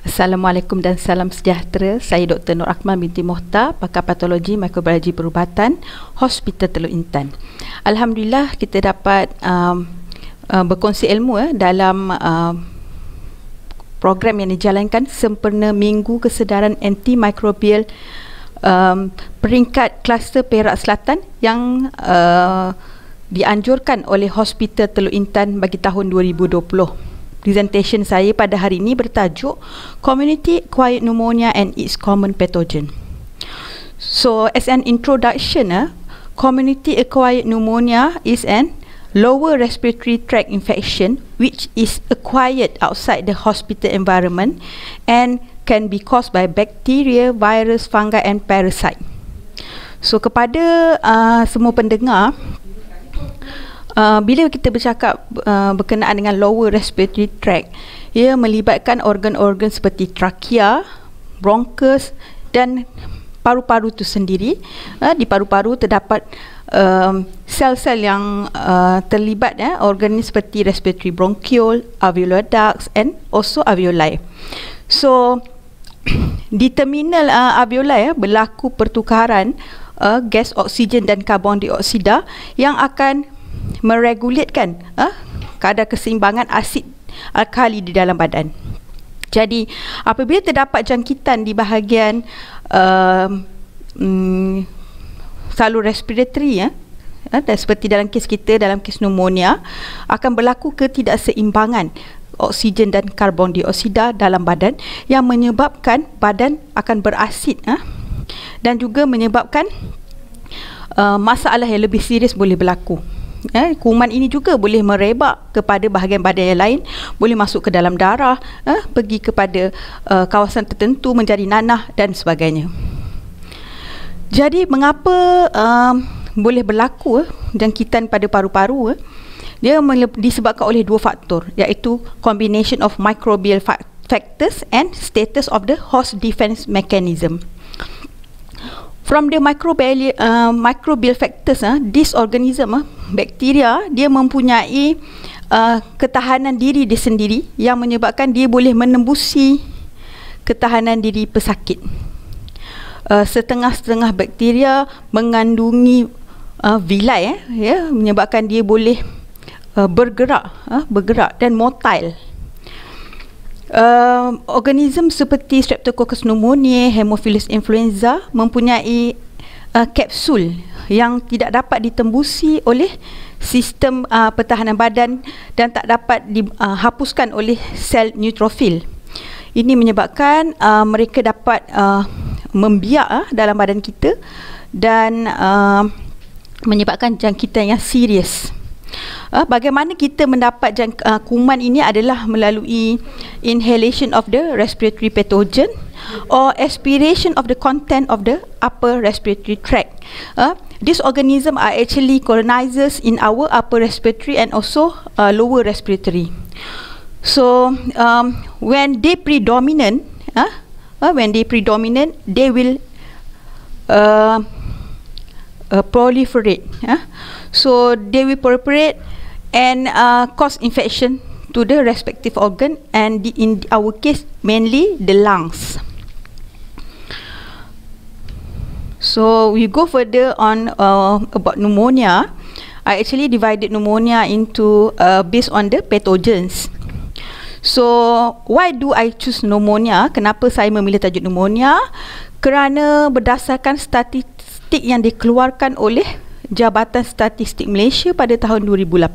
Assalamualaikum dan salam sejahtera. Saya Dr. Nur Akmal binti Mohtar, pakar patologi mikrobiologi perubatan, Hospital Teluk Intan. Alhamdulillah kita dapat berkongsi ilmu dalam program yang dijalankan sempena Minggu Kesedaran Antimikrobial peringkat kluster Perak Selatan yang dianjurkan oleh Hospital Teluk Intan bagi tahun 2020. Presentation saya pada hari ini bertajuk Community Acquired Pneumonia and its Common Pathogen. So, as an introduction, Community Acquired Pneumonia is an lower respiratory tract infection which is acquired outside the hospital environment and can be caused by bacteria, virus, fungi and parasite. So, kepada semua pendengar, bila kita bercakap berkenaan dengan lower respiratory tract, ia melibatkan organ-organ seperti trachea, bronchus dan paru-paru itu sendiri. Di paru-paru terdapat sel-sel yang terlibat, organ ini seperti respiratory bronchiole, alveolar ducts and also alveoli. So di terminal alveoli berlaku pertukaran gas oksigen dan karbon dioksida yang akan meregulatekan kadar keseimbangan asid alkali di dalam badan. Jadi apabila terdapat jangkitan di bahagian salur respiratory, dan seperti dalam kes kita, dalam kes pneumonia, akan berlaku ketidakseimbangan oksigen dan karbon dioksida dalam badan yang menyebabkan badan akan berasid dan juga menyebabkan masalah yang lebih serius boleh berlaku. Kuman ini juga boleh merebak kepada bahagian badan yang lain, boleh masuk ke dalam darah, pergi kepada kawasan tertentu, menjadi nanah dan sebagainya. Jadi mengapa boleh berlaku jangkitan pada paru-paru? Dia disebabkan oleh dua faktor, iaitu combination of microbial factors and status of the host defense mechanism. From the microbial factors, this organism, bakteria, dia mempunyai ketahanan diri dia sendiri yang menyebabkan dia boleh menembusi ketahanan diri pesakit. Setengah-setengah bakteria mengandungi villi, menyebabkan dia boleh bergerak dan motile. Organisme seperti Streptococcus pneumoniae, Haemophilus influenza mempunyai kapsul yang tidak dapat ditembusi oleh sistem pertahanan badan dan tak dapat dihapuskan oleh sel neutrofil. Ini menyebabkan mereka dapat membiak dalam badan kita dan menyebabkan jangkitan yang serius. Bagaimana kita mendapat kuman ini adalah melalui inhalation of the respiratory pathogen or aspiration of the content of the upper respiratory tract. These organisms are actually colonizers in our upper respiratory and also lower respiratory. So when they predominant, they will proliferate. So they will proliferate and cause infection to the respective organ, and in our case mainly the lungs. So we go further on about pneumonia. I actually divided pneumonia into based on the pathogens. So why do I choose pneumonia? Kenapa saya memilih tajuk pneumonia? Kerana berdasarkan statistik yang dikeluarkan oleh Jabatan Statistik Malaysia pada tahun 2018,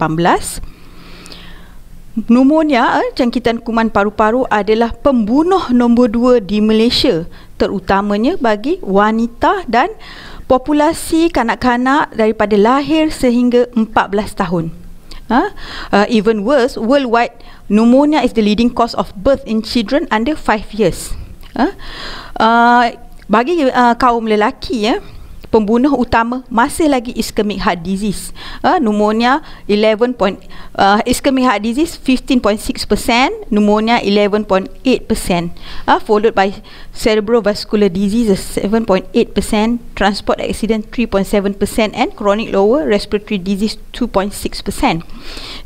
pneumonia, jangkitan kuman paru-paru adalah pembunuh nombor 2 di Malaysia, terutamanya bagi wanita dan populasi kanak-kanak daripada lahir sehingga 14 tahun. Even worse, worldwide, pneumonia is the leading cause of birth in children under 5 years. Bagi kaum lelaki, pembunuh utama masih lagi ischemic heart disease. Pneumonia ischemic heart disease 15.6%, pneumonia 11.8%, followed by cerebrovascular diseases 7.8%, transport accident 3.7% and chronic lower respiratory disease 2.6%.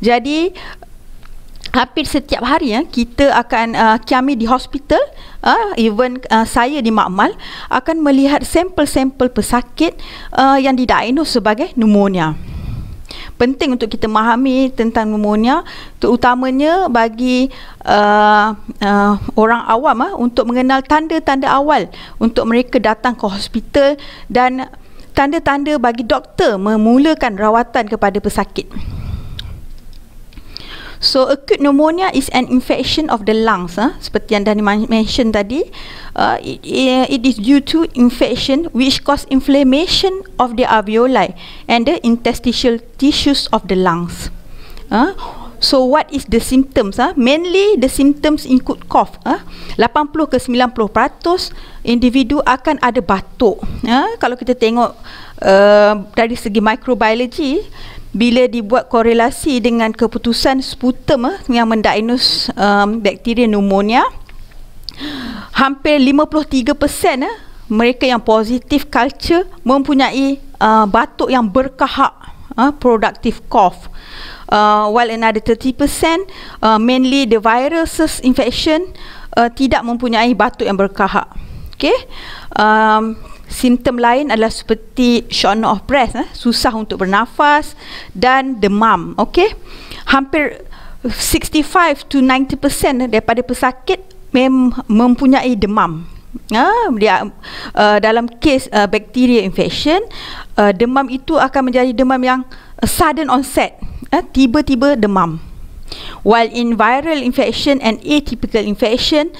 Jadi hampir setiap hari kita akan kami di hospital, even saya di makmal akan melihat sampel-sampel pesakit yang didiagnos sebagai pneumonia. Penting untuk kita memahami tentang pneumonia, terutamanya bagi orang awam untuk mengenal tanda-tanda awal untuk mereka datang ke hospital dan tanda-tanda bagi doktor memulakan rawatan kepada pesakit. So acute pneumonia is an infection of the lungs, seperti yang dah mention tadi. It is due to infection which cause inflammation of the alveoli and the interstitial tissues of the lungs. So what is the symptoms? Mainly the symptoms include cough. 80 ke 90% individu akan ada batuk. Kalau kita tengok dari segi microbiology, bila dibuat korelasi dengan keputusan sputum yang mendiagnos bakteria pneumonia, hampir 53% mereka yang positif culture mempunyai batuk yang berkahak, productive cough, while another 30% mainly the viruses infection tidak mempunyai batuk yang berkahak. Okay. Simptom lain adalah seperti shortness of breath, susah untuk bernafas, dan demam. Okey, hampir 65 to 90% daripada pesakit mempunyai demam. Dalam kes bacteria infection, demam itu akan menjadi demam yang sudden onset, tiba-tiba demam. While in viral infection and atypical infection,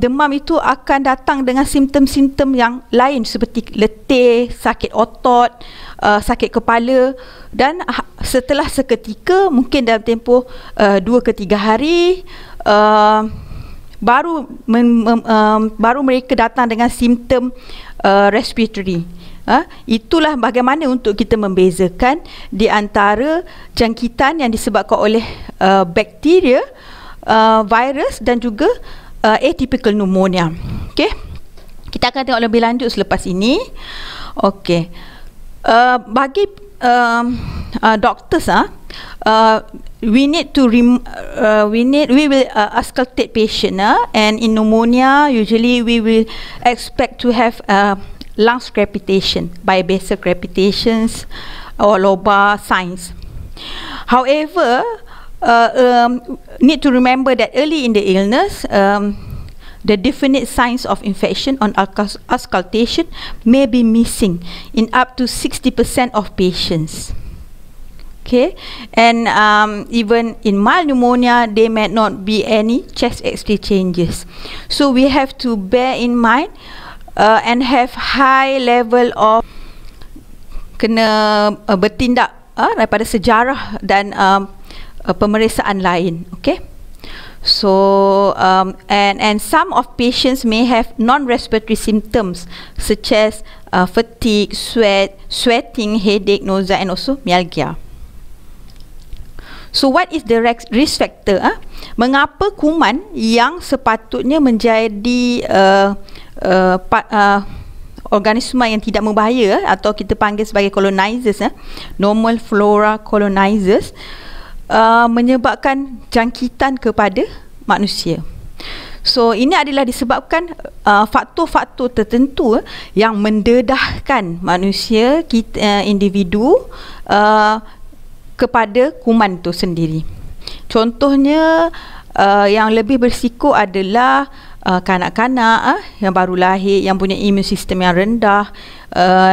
demam itu akan datang dengan simptom-simptom yang lain seperti letih, sakit otot, sakit kepala, dan setelah seketika, mungkin dalam tempoh 2 ke 3 hari, baru mereka datang dengan simptom respiratory. Itulah bagaimana untuk kita membezakan di antara jangkitan yang disebabkan oleh bakteria, virus dan juga atypical pneumonia. Okey, kita akan tengok lebih lanjut selepas ini. Okey, bagi doctors, we will auscultate patient, and in pneumonia usually we will expect to have lungs crepitation by basal crepitations or lobar signs. However, need to remember that early in the illness, the definite signs of infection on auscultation may be missing in up to 60% of patients. Okay, and even in mild pneumonia, there may not be any chest X-ray changes. So we have to bear in mind and have high level of kena bertindak daripada sejarah dan pemeriksaan lain. Okay, so and some of patients may have non-respiratory symptoms such as fatigue, sweating, headache, nausea, and also myalgia. So what is the risk factor? Mengapa kuman yang sepatutnya menjadi organisma yang tidak membahaya, atau kita panggil sebagai colonizers, normal flora colonizers, menyebabkan jangkitan kepada manusia? So ini adalah disebabkan faktor-faktor tertentu yang mendedahkan manusia, individu, kepada kuman itu sendiri. Contohnya yang lebih berisiko adalah kanak-kanak yang baru lahir, yang punya imun sistem yang rendah,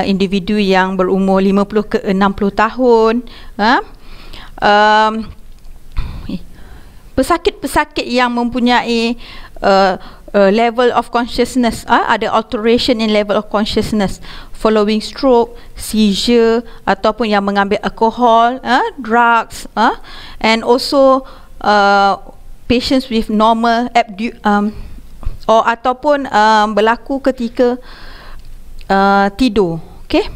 individu yang berumur 50 ke 60 tahun, pesakit-pesakit yang mempunyai level of consciousness, ada alteration in level of consciousness following stroke, seizure, ataupun yang mengambil alcohol, drugs, and also patients with normal ataupun berlaku ketika tidur. Okay.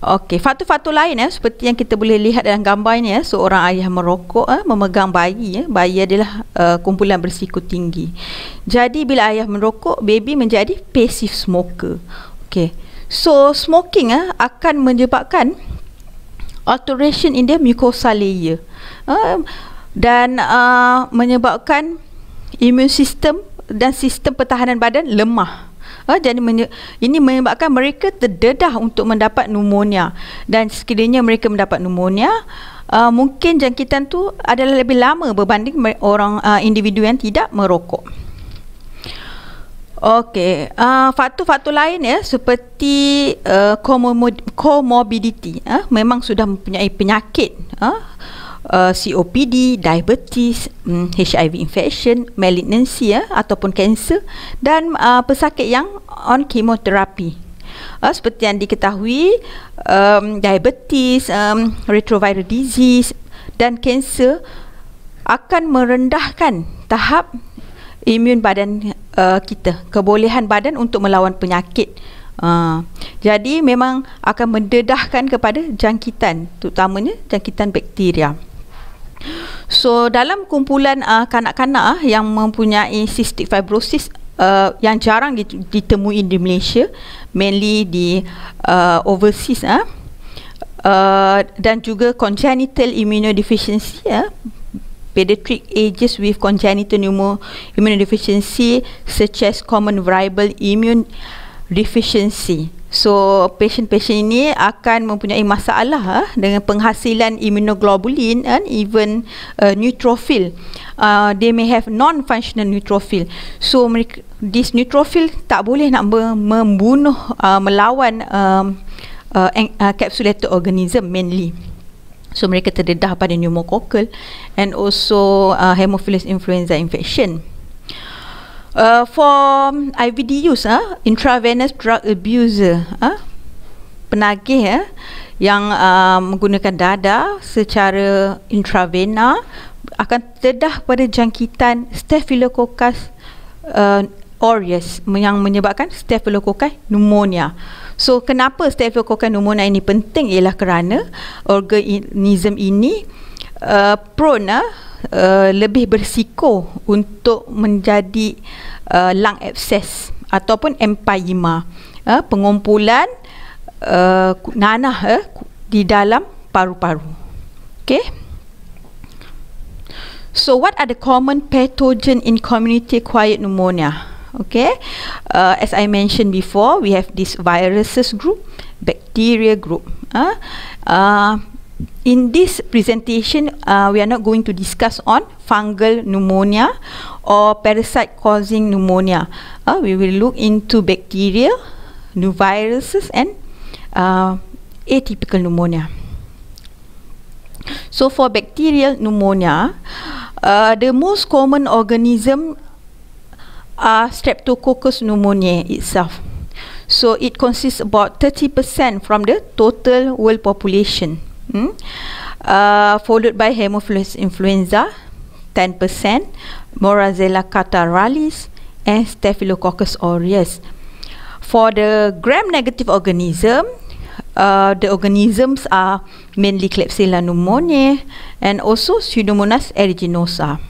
Okey, faktor-faktor lain seperti yang kita boleh lihat dalam gambar ini, seorang ayah merokok memegang bayi, bayi adalah kumpulan berisiko tinggi. Jadi bila ayah merokok, baby menjadi passive smoker. Okey. So smoking akan menyebabkan alteration in the mucosa layer, dan menyebabkan immune system dan sistem pertahanan badan lemah. Jadi ini menyebabkan mereka terdedah untuk mendapat pneumonia, dan sekiranya mereka mendapat pneumonia, mungkin jangkitan tu adalah lebih lama berbanding orang individu yang tidak merokok. Okey, faktor-faktor lain seperti comorbidity, memang sudah mempunyai penyakit, COPD, diabetes, HIV infection, malignancy ataupun kanser, dan pesakit yang on chemoterapi. Seperti yang diketahui, diabetes, retroviral disease dan kanser akan merendahkan tahap imun badan kita, kebolehan badan untuk melawan penyakit. Jadi memang akan mendedahkan kepada jangkitan, terutamanya jangkitan bakteria. So dalam kumpulan kanak-kanak yang mempunyai cystic fibrosis yang jarang ditemui di Malaysia, mainly di overseas, dan juga congenital immunodeficiency, pediatric ages with congenital immunodeficiency such as common variable immune deficiency. So patient-patient ini akan mempunyai masalah dengan penghasilan immunoglobulin and even neutrophil. They may have non-functional neutrophil. So this neutrophil tak boleh nak membunuh, melawan encapsulated organism mainly. So mereka terdedah pada pneumococcal and also Haemophilus influenza infection. For IVD use, intravenous drug abuser, penagih yang menggunakan dada secara intravena akan terdedah pada jangkitan Staphylococcus aureus yang menyebabkan Staphylococcus pneumonia. So kenapa Staphylococcus pneumonia ini penting ialah kerana organism ini prone, lebih berisiko untuk menjadi lung abscess ataupun empyema, pengumpulan nanah di dalam paru-paru. Okay. So what are the common pathogen in community acquired pneumonia? Okay, as I mentioned before, we have this viruses group, bacteria group. In this presentation, we are not going to discuss on fungal pneumonia or parasite causing pneumonia. We will look into bacteria, new viruses, and atypical pneumonia. So for bacterial pneumonia, the most common organism are Streptococcus pneumoniae itself. So it consists about 30% from the total world population. Followed by Haemophilus influenza 10%, Moraxella catarrhalis, and Staphylococcus aureus. For the gram-negative organism, the organisms are mainly Klebsiella pneumoniae and also Pseudomonas aeruginosa.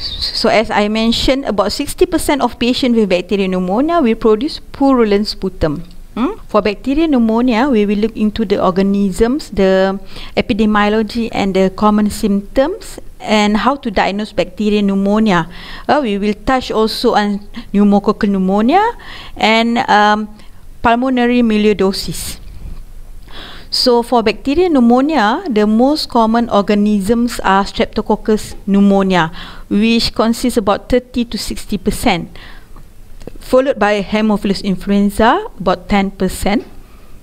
So as I mentioned, about 60% of patients with bacterial pneumonia will produce purulent sputum. For bacterial pneumonia, we will look into the organisms, the epidemiology and the common symptoms, and how to diagnose bacterial pneumonia. We will touch also on pneumococcal pneumonia and pulmonary melioidosis. So for bacterial pneumonia, the most common organisms are Streptococcus pneumonia, which consists about 30 to 60%. Followed by Haemophilus influenza, about 10%,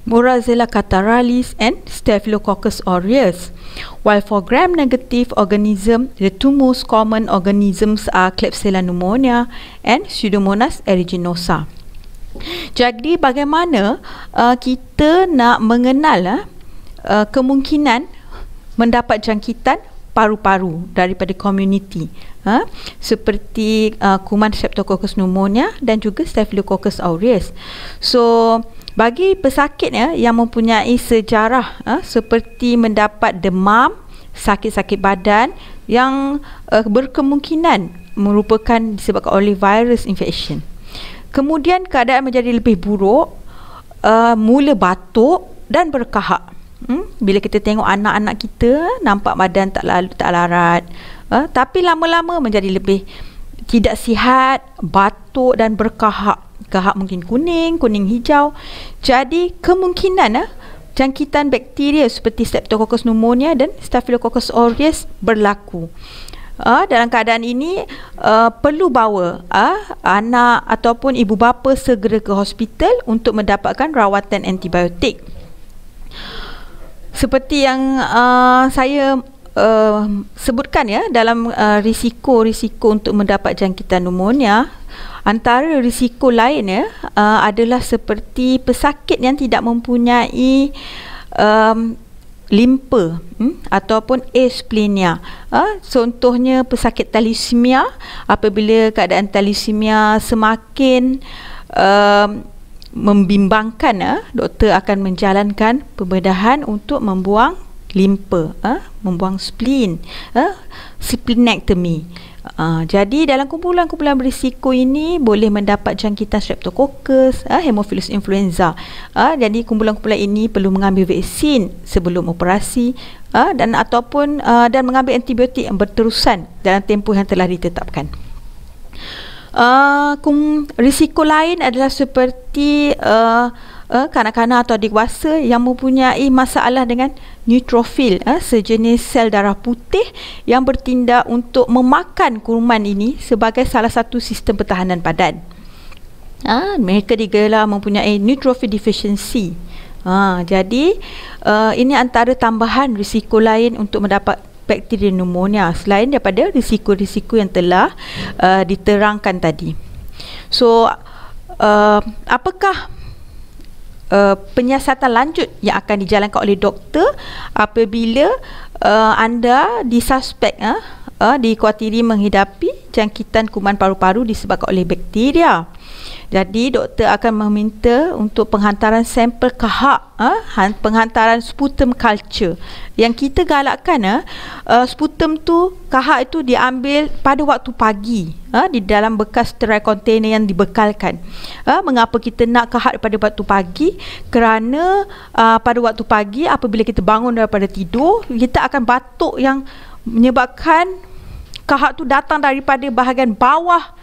Moraxella catarrhalis, and Staphylococcus aureus. While for gram-negative organism, the two most common organisms are Klebsiella pneumonia and Pseudomonas aeruginosa. Jadi bagaimana kita nak mengenal kemungkinan mendapat jangkitan paru-paru daripada komuniti, seperti kuman Streptococcus pneumonia dan juga Staphylococcus aureus. So bagi pesakit yang mempunyai sejarah seperti mendapat demam, sakit-sakit badan yang berkemungkinan merupakan disebabkan oleh virus infection. Kemudian keadaan menjadi lebih buruk, mula batuk, dan berkahak. Bila kita tengok anak-anak kita nampak badan tak larat, tapi lama-lama menjadi lebih tidak sihat, batuk dan berkahak. Kahak mungkin kuning hijau. Jadi kemungkinan jangkitan bakteria seperti Streptococcus pneumonia dan Staphylococcus aureus berlaku. Dalam keadaan ini perlu bawa anak ataupun ibu bapa segera ke hospital untuk mendapatkan rawatan antibiotik. Seperti yang saya sebutkan dalam risiko-risiko untuk mendapat jangkitan pneumonia, antara risiko lain adalah seperti pesakit yang tidak mempunyai limpa ataupun asplenia. Contohnya pesakit thalassemia. Apabila keadaan thalassemia semakin membimbangkan, doktor akan menjalankan pembedahan untuk membuang limpa, membuang spleen, splenectomy. Jadi dalam kumpulan-kumpulan berisiko ini boleh mendapat jangkitan Streptococcus, Haemophilus influenza. Jadi kumpulan-kumpulan ini perlu mengambil vaksin sebelum operasi dan mengambil antibiotik yang berterusan dalam tempoh yang telah ditetapkan. Risiko lain adalah seperti kanak-kanak atau dewasa yang mempunyai masalah dengan neutrofil, sejenis sel darah putih yang bertindak untuk memakan kuman ini sebagai salah satu sistem pertahanan badan. Mereka digelar mempunyai neutrophil deficiency. Jadi ini antara tambahan risiko lain untuk mendapat bakteri pneumonia selain daripada risiko-risiko yang telah diterangkan tadi. So apakah penyiasatan lanjut yang akan dijalankan oleh doktor apabila anda disuspek dikhawatiri menghidapi jangkitan kuman paru-paru disebabkan oleh bakteria? Jadi doktor akan meminta untuk penghantaran sampel kahak, penghantaran sputum culture. Yang kita galakkan sputum tu, kahak itu diambil pada waktu pagi di dalam bekas sterile container yang dibekalkan. Mengapa kita nak kahak pada waktu pagi? Kerana pada waktu pagi apabila kita bangun daripada tidur, kita akan batuk yang menyebabkan kahak tu datang daripada bahagian bawah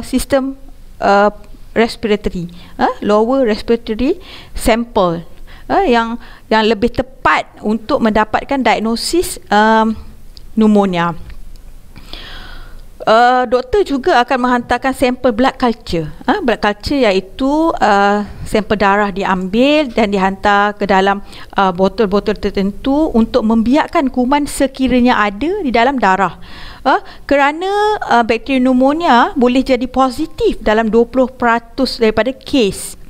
sistem respiratory, lower respiratory sample, yang lebih tepat untuk mendapatkan diagnosis pneumonia. Doktor juga akan menghantarkan sampel blood culture. Blood culture iaitu sampel darah diambil dan dihantar ke dalam botol-botol tertentu untuk membiarkan kuman sekiranya ada di dalam darah. Kerana bakteri pneumonia boleh jadi positif dalam 20% daripada kes.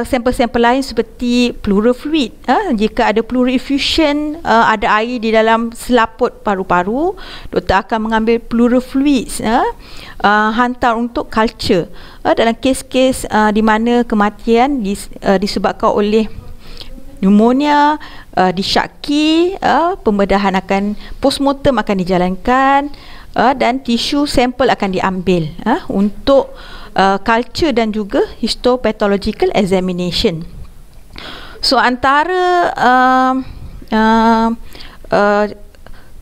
Sampel-sampel lain seperti pleural fluid, jika ada pleural effusion, ada air di dalam selaput paru-paru, doktor akan mengambil pleural fluids, hantar untuk culture. Dalam kes-kes di mana kematian disebabkan oleh pneumonia, disyaki, pembedahan postmortem akan dijalankan, dan tisu sampel akan diambil untuk culture dan juga histopathological examination. So antara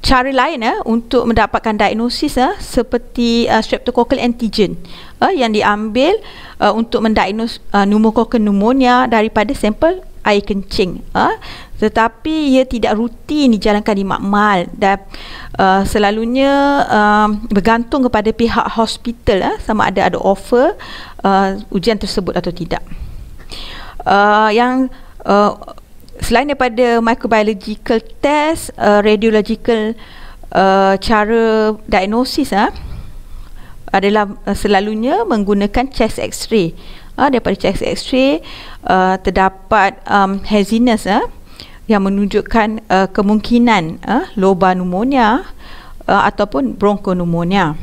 cara lain untuk mendapatkan diagnosis seperti streptococcal antigen yang diambil untuk mendiagnos pneumococcal pneumonia daripada sampel air kencing, tetapi ia tidak rutin dijalankan di makmal dan selalunya bergantung kepada pihak hospital sama ada offer ujian tersebut atau tidak. Selain daripada microbiological test, radiological cara diagnosis adalah selalunya menggunakan chest x-ray. Daripada chest x-ray terdapat haziness yang menunjukkan kemungkinan lobar pneumonia ataupun bronchopneumonia.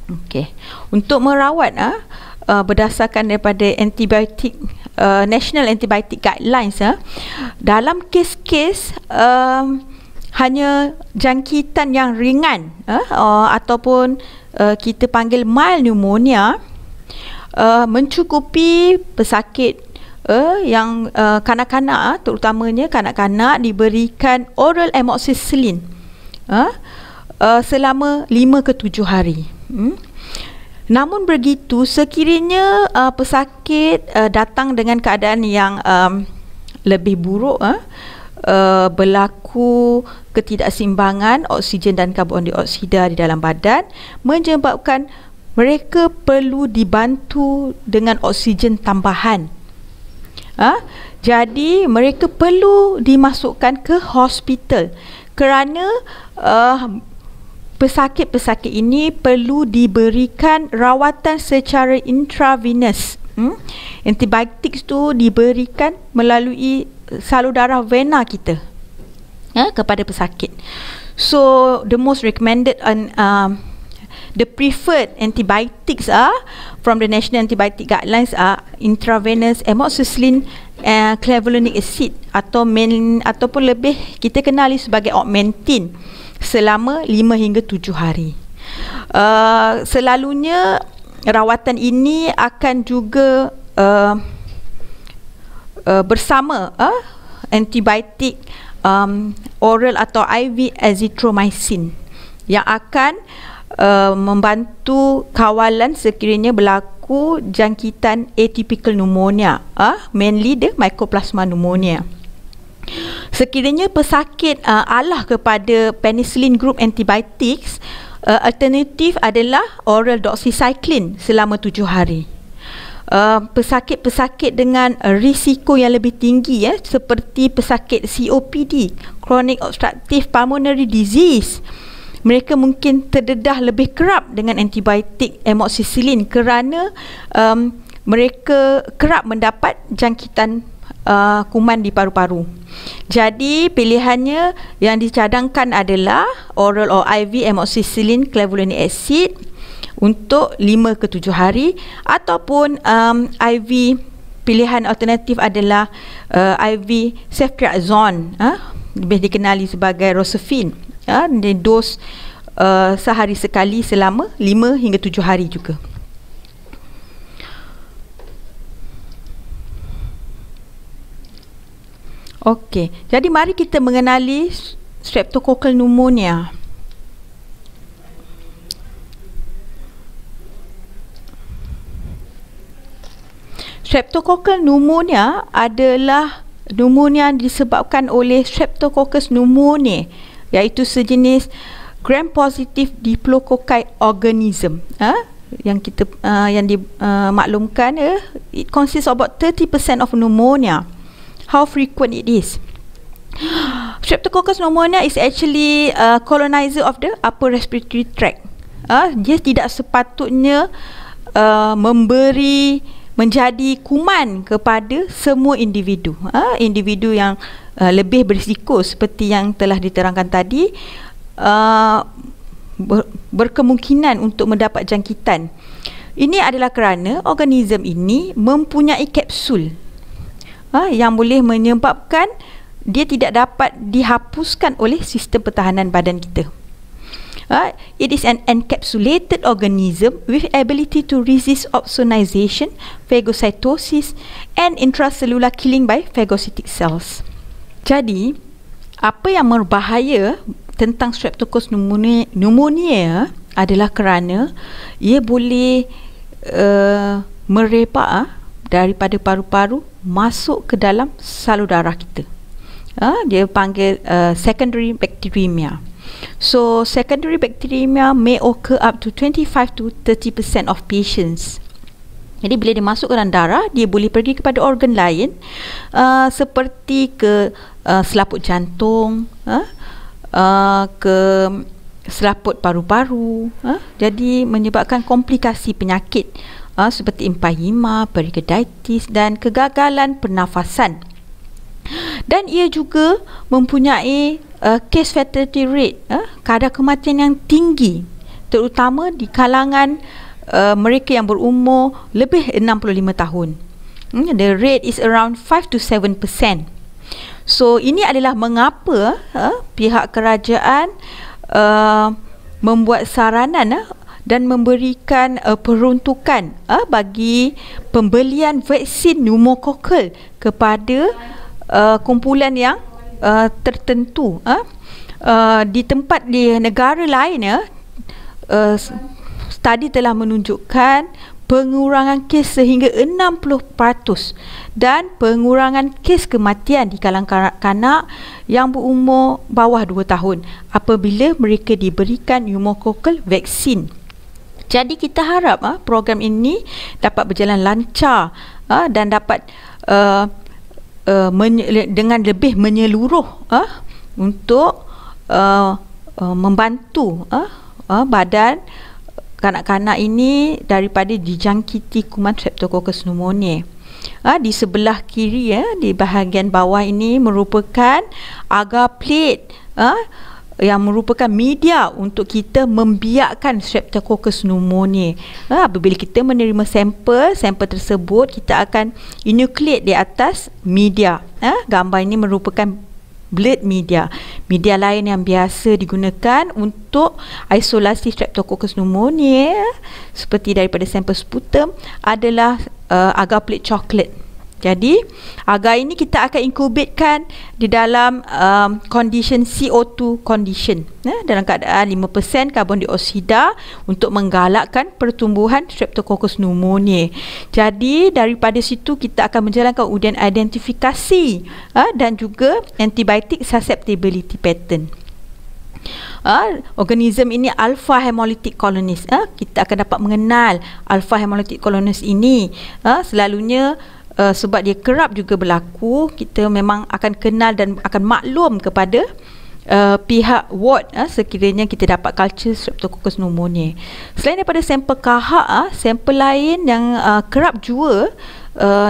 Okey. Untuk merawat berdasarkan daripada antibiotik National Antibiotic Guidelines, dalam kes-kes hanya jangkitan yang ringan ataupun kita panggil mild pneumonia, mencukupi pesakit kanak-kanak, terutamanya kanak-kanak, diberikan oral amoxicillin selama 5 ke 7 hari. Namun begitu, sekiranya pesakit datang dengan keadaan yang lebih buruk, berlaku ketidakseimbangan oksigen dan karbon dioksida di dalam badan, menyebabkan mereka perlu dibantu dengan oksigen tambahan. Jadi mereka perlu dimasukkan ke hospital kerana pesakit-pesakit ini perlu diberikan rawatan secara intravenous. Antibiotik tu diberikan melalui salur darah vena kita kepada pesakit. So the most recommended the preferred antibiotics from the National Antibiotic Guidelines are intravenous amoxicillin clavulanic acid ataupun lebih kita kenali sebagai augmentin selama 5 hingga 7 hari. Selalunya rawatan ini akan juga bersama antibiotik oral atau IV azithromycin yang akan membantu kawalan sekiranya berlaku jangkitan atypical pneumonia, mainly the mycoplasma pneumonia. Sekiranya pesakit alah kepada penicillin group antibiotics, alternatif adalah oral doxycycline selama 7 hari. Pesakit-pesakit dengan risiko yang lebih tinggi seperti pesakit COPD, chronic obstructive pulmonary disease, mereka mungkin terdedah lebih kerap dengan antibiotik amoxicillin kerana mereka kerap mendapat jangkitan kuman di paru-paru. Jadi pilihannya yang dicadangkan adalah oral or IV amoxicillin clavulanic acid untuk 5 ke 7 hari, ataupun IV pilihan alternatif adalah IV ceftriaxone, lebih dikenali sebagai Rocephin, dos sehari sekali selama 5 hingga 7 hari juga. Okey, jadi mari kita mengenali streptococcal pneumonia. Streptococcal pneumonia adalah pneumonia disebabkan oleh Streptococcus pneumoniae, iaitu sejenis gram-positive diplococci organism. Yang kita dimaklumkan, it consists of about 30% of pneumonia. How frequent it is? Streptococcus pneumonia is actually a colonizer of the upper respiratory tract. Dia tidak sepatutnya menjadi kuman kepada semua individu. Individu yang lebih berisiko seperti yang telah diterangkan tadi berkemungkinan untuk mendapat jangkitan. Ini adalah kerana organism ini mempunyai kapsul yang boleh menyebabkan dia tidak dapat dihapuskan oleh sistem pertahanan badan kita. It is an encapsulated organism with ability to resist opsonization, phagocytosis and intracellular killing by phagocytic cells. Jadi, apa yang berbahaya tentang Streptococcus pneumoniae adalah kerana ia boleh merebak daripada paru-paru masuk ke dalam salur darah kita. Dia panggil secondary bacteremia. So secondary bacteremia may occur up to 25 to 30% of patients. Jadi bila dia masuk ke dalam darah, dia boleh pergi kepada organ lain, seperti ke selaput jantung, ke selaput paru-paru, jadi menyebabkan komplikasi penyakit seperti emphysema, perikarditis dan kegagalan pernafasan. Dan ia juga mempunyai case fatality rate, kadar kematian yang tinggi, terutama di kalangan mereka yang berumur lebih 65 tahun. The rate is around 5 to 7%. So ini adalah mengapa pihak kerajaan membuat saranan dan memberikan peruntukan bagi pembelian vaksin pneumokokal kepada kumpulan yang tertentu. Di tempat di negara lain, studi telah menunjukkan pengurangan kes sehingga 60% dan pengurangan kes kematian di kalangan kanak-kanak yang berumur bawah 2 tahun apabila mereka diberikan pneumokokal vaksin. Jadi kita harap program ini dapat berjalan lancar dan dapat dengan lebih menyeluruh untuk membantu badan kanak-kanak ini daripada dijangkiti kuman Streptococcus pneumoniae. Di sebelah kiri di bahagian bawah ini merupakan agar plate yang merupakan media untuk kita membiakkan Streptococcus pneumoniae. Apabila kita menerima sampel tersebut, kita akan enucleate di atas media. Gambar ini merupakan blood media lain yang biasa digunakan untuk isolasi Streptococcus pneumoniae seperti daripada sampel sputum adalah agar plate coklat. Jadi agar ini kita akan incubatekan di dalam condition CO2 condition, dalam keadaan 5% karbon dioksida untuk menggalakkan pertumbuhan Streptococcus pneumoniae. Jadi daripada situ kita akan menjalankan ujian identifikasi dan juga antibiotic susceptibility pattern. Organism ini alpha hemolytic colonies. Kita akan dapat mengenal alpha hemolytic colonies ini. Selalunya sebab dia kerap juga berlaku, kita memang akan kenal dan akan maklum kepada pihak ward sekiranya kita dapat culture Streptococcus pneumoniae. Selain daripada sampel kahak, sampel lain yang kerap jua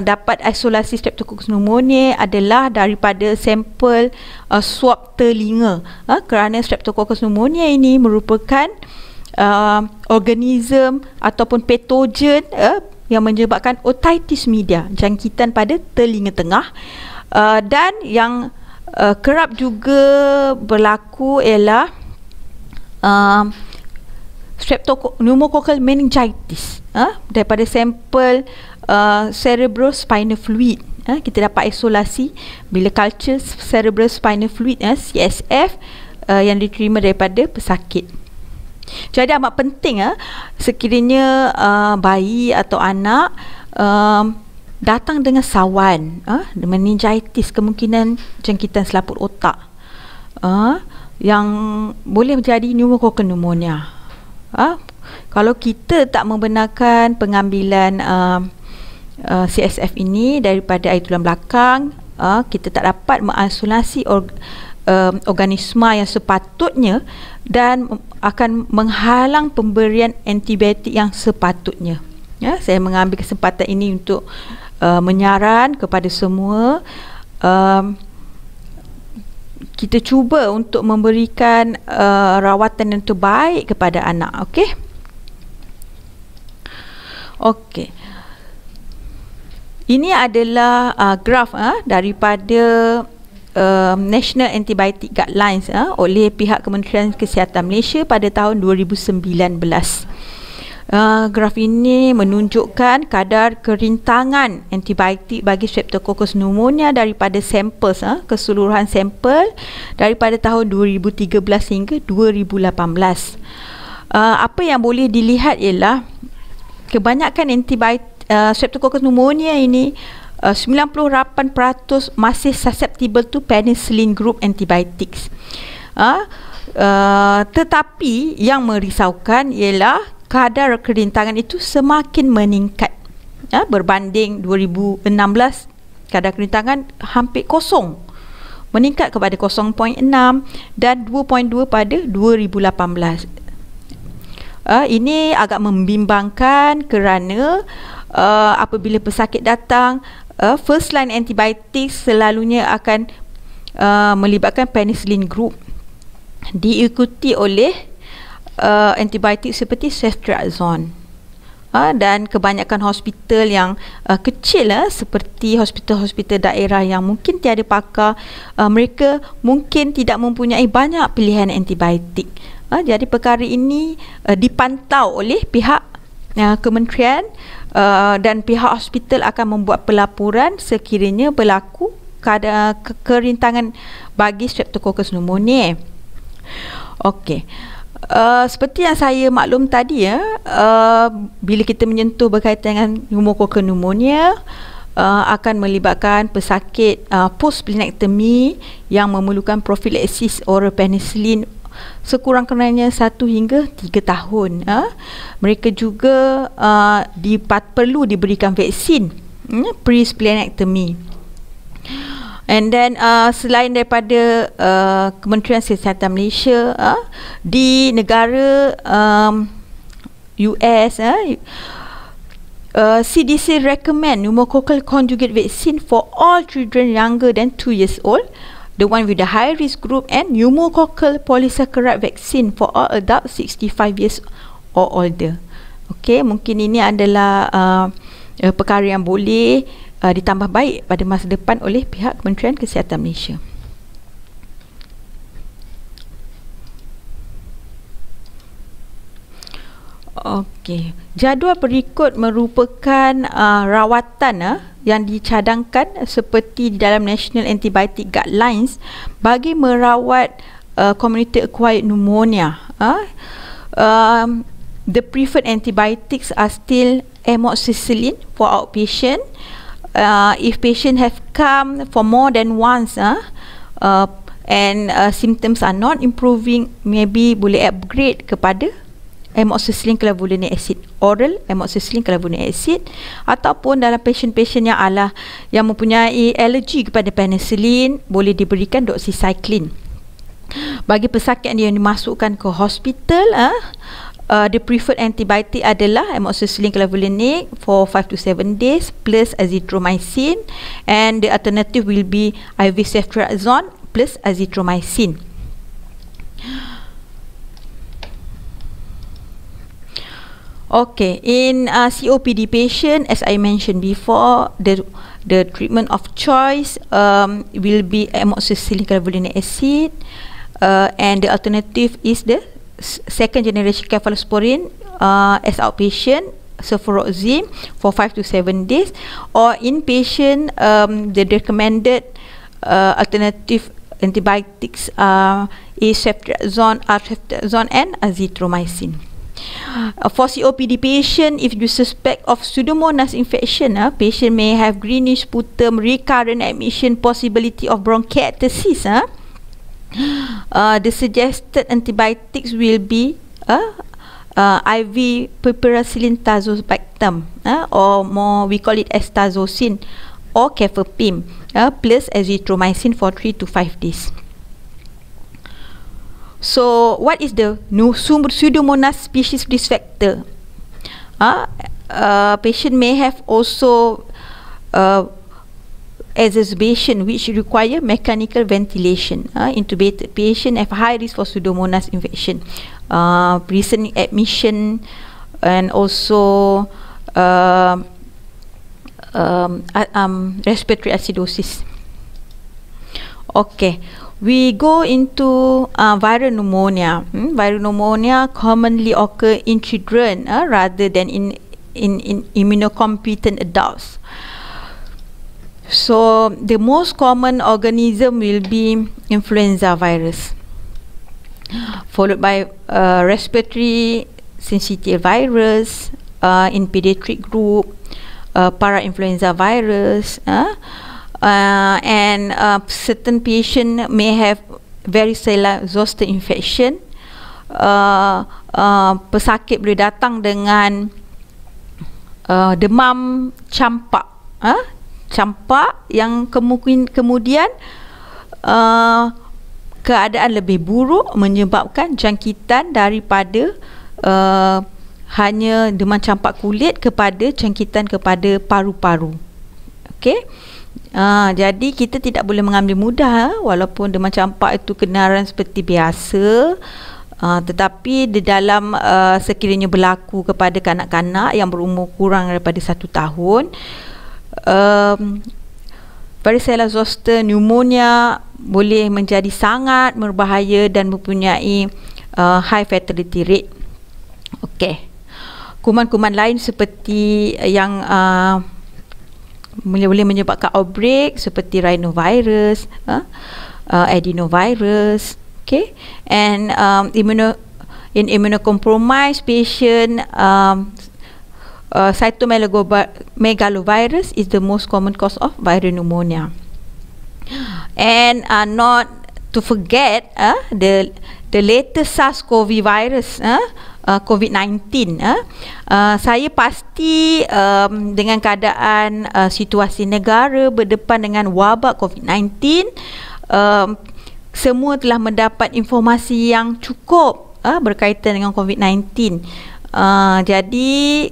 dapat isolasi Streptococcus pneumoniae adalah daripada sampel swab telinga, kerana Streptococcus pneumoniae ini merupakan organism ataupun patogen yang menyebabkan otitis media, jangkitan pada telinga tengah, dan yang kerap juga berlaku ialah pneumococcal meningitis daripada sampel cerebrospinal fluid. Kita dapat isolasi bila culture cerebrospinal fluid CSF yang diterima daripada pesakit. Jadi amat penting sekiranya bayi atau anak datang dengan sawan meningitis, kemungkinan jangkitan selaput otak yang boleh menjadi pneumococcal pneumonia. Kalau kita tak membenarkan pengambilan CSF ini daripada air tulang belakang, kita tak dapat mengisolasi organisma yang sepatutnya dan akan menghalang pemberian antibiotik yang sepatutnya. Saya mengambil kesempatan ini untuk menyaran kepada semua, kita cuba untuk memberikan rawatan yang terbaik kepada anak. Okey. Ini adalah graf daripada National Antibiotic Guidelines oleh pihak Kementerian Kesihatan Malaysia pada tahun 2019. Graf ini menunjukkan kadar kerintangan antibiotik bagi Streptococcus pneumonia daripada sampel, keseluruhan sampel daripada tahun 2013 hingga 2018. Apa yang boleh dilihat ialah kebanyakan antibiotik Streptococcus pneumonia ini 98% masih susceptible to penicillin group antibiotics. Tetapi yang merisaukan ialah kadar kerintangan itu semakin meningkat. Berbanding 2016, kadar kerintangan hampir kosong, meningkat kepada 0.6 dan 2.2 pada 2018. Ini agak membimbangkan kerana apabila pesakit datang, first line antibiotik selalunya akan melibatkan penicillin group, diikuti oleh antibiotik seperti ceftriaxone. Dan kebanyakan hospital yang kecil seperti hospital-hospital daerah yang mungkin tiada pakar, mereka mungkin tidak mempunyai banyak pilihan antibiotik. Jadi perkara ini dipantau oleh pihak kementerian dan pihak hospital akan membuat pelaporan sekiranya berlaku kerintangan bagi Streptococcus pneumoniae. Okey. Seperti yang saya maklum tadi bila kita menyentuh berkaitan dengan pneumococcal pneumonia, akan melibatkan pesakit post-splenectomy yang memerlukan profilaksis oral penicillin sekurang-kurangnya 1 hingga 3 tahun. Mereka juga perlu diberikan vaksin pre-splenectomy. And then selain daripada Kementerian Kesihatan Malaysia, di negara US, CDC recommend pneumococcal conjugate vaccine for all children younger than 2 years old, the one with the high risk group, and pneumococcal polysaccharide vaccine for all adults 65 years or older. Okey, mungkin ini adalah perkara yang boleh ditambah baik pada masa depan oleh pihak Kementerian Kesihatan Malaysia. Okey, jadual berikut merupakan rawatan yang dicadangkan seperti di dalam National Antibiotic Guidelines bagi merawat community acquired pneumonia. The preferred antibiotics are still amoxicillin for outpatient. If patient have come for more than once and symptoms are not improving, maybe boleh upgrade kepada amoxicillin clavulanic acid, oral amoxicillin clavulanic acid, ataupun dalam patient-patient yang mempunyai alergi kepada penicillin, boleh diberikan doxycycline. Bagi pesakit yang dimasukkan ke hospital, the preferred antibiotic adalah amoxicillin clavulanic for 5 to 7 days plus azithromycin, and the alternative will be IV ceftriaxone plus azithromycin. Okay, in COPD patient, as I mentioned before, the treatment of choice will be amoxicillin clavulanic acid, and the alternative is the second generation cephalosporin as outpatient, cefuroxime for 5 to 7 days, or inpatient, the recommended alternative antibiotics is ceftriaxone, artemether, and azithromycin. For COPD patient, if you suspect of Pseudomonas infection, patient may have greenish sputum, recurrent admission, possibility of bronchiectasis. The suggested antibiotics will be IV piperacillin tazobactam, or more we call it as tazocin or cefepime, plus azithromycin for 3 to 5 days. So, what is the Pseudomonas species risk factor? Patient may have also exacerbation which require mechanical ventilation. Intubated patient have high risk for Pseudomonas infection, recent admission, and also respiratory acidosis. Okay, we go into viral pneumonia. Viral pneumonia commonly occur in children rather than in immunocompetent adults. So the most common organism will be influenza virus, followed by respiratory syncytial virus in pediatric group, parainfluenza virus, and certain patient may have varicella zoster infection. Pesakit boleh datang dengan demam campak, campak yang kemudian keadaan lebih buruk menyebabkan jangkitan daripada hanya demam campak kulit kepada jangkitan kepada paru-paru. Okey. Jadi kita tidak boleh mengambil mudah, walaupun demam campak itu kenalan seperti biasa, tetapi di dalam sekiranya berlaku kepada kanak-kanak yang berumur kurang daripada 1 tahun, varicella zoster pneumonia boleh menjadi sangat berbahaya dan mempunyai high fatality rate. Okey. Kuman-kuman lain seperti yang boleh menyebabkan outbreak seperti rhinovirus, adenovirus, okay, and in immunocompromised patient, cytomegalovirus is the most common cause of viral pneumonia. And not to forget the latest SARS-CoV virus, COVID-19. Saya pasti dengan keadaan situasi negara berdepan dengan wabak COVID-19, semua telah mendapat informasi yang cukup berkaitan dengan COVID-19. Jadi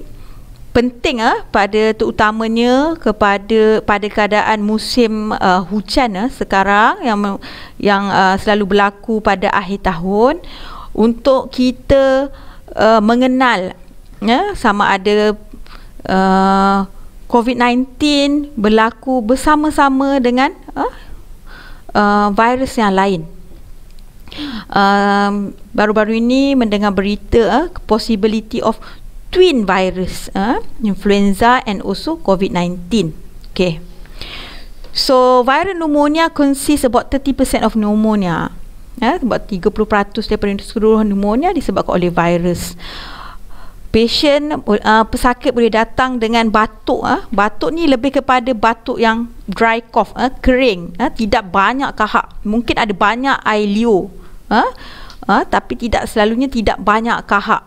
penting terutamanya pada keadaan musim hujan sekarang yang selalu berlaku pada akhir tahun, untuk kita mengenal sama ada COVID-19 berlaku bersama-sama dengan virus yang lain. Baru-baru ini mendengar berita possibility of twin virus, influenza and also COVID-19. Okay. So viral pneumonia consists about 30% of pneumonia. About 30% daripada seluruh pneumonia disebabkan oleh virus. Pesakit boleh datang dengan batuk. Batuk ni lebih kepada batuk yang dry cough, kering, tidak banyak kahak. Mungkin ada banyak air liur, tapi selalunya tidak banyak kahak.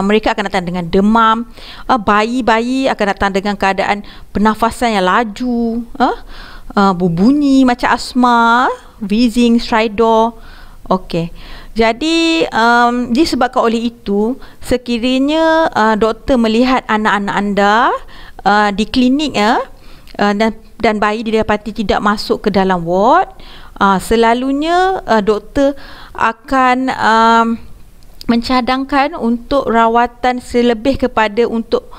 Mereka akan datang dengan demam. Bayi-bayi akan datang dengan keadaan pernafasan yang laju, berbunyi macam asma, wheezing, stridor. Okey. Jadi disebabkan oleh itu, sekiranya doktor melihat anak-anak anda di klinik dan bayi didapati tidak masuk ke dalam ward, selalunya doktor akan mencadangkan untuk rawatan selebih kepada untuk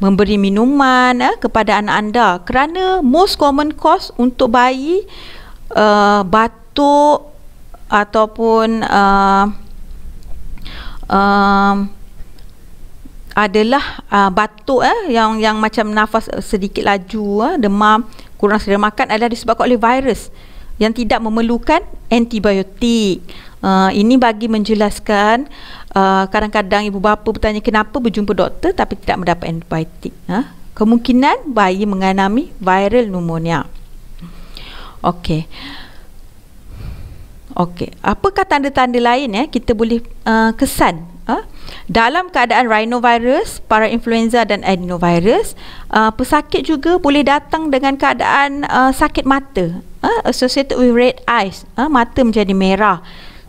memberi minuman kepada anak anda, kerana most common cause untuk bayi batuk ataupun adalah batuk yang macam nafas sedikit laju, demam, kurang selera makan, adalah disebabkan oleh virus yang tidak memerlukan antibiotik. Ini bagi menjelaskan kadang-kadang ibu bapa bertanya kenapa berjumpa doktor tapi tidak mendapat antibiotik. Kemungkinan bayi mengalami viral pneumonia. Okey. Apakah tanda-tanda lain kita boleh kesan dalam keadaan rhinovirus, parainfluenza dan adenovirus? Pesakit juga boleh datang dengan keadaan sakit mata, associated with red eyes, mata menjadi merah.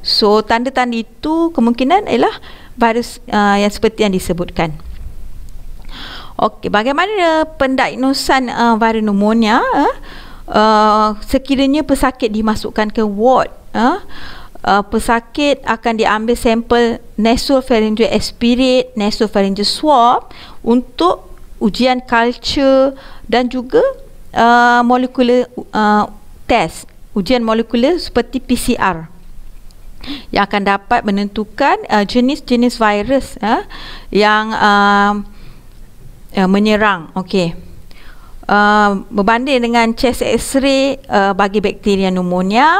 So tanda-tanda itu kemungkinan ialah virus yang seperti yang disebutkan. Okey, bagaimana pendiagnosan viral pneumonia? Sekiranya pesakit dimasukkan ke ward, pesakit akan diambil sampel nasopharyngeal aspirate, nasopharyngeal swab untuk ujian culture dan juga molekular test, ujian molekular seperti PCR, yang akan dapat menentukan jenis-jenis virus yang menyerang. Okey. Berbanding dengan chest x-ray bagi bakteria pneumonia,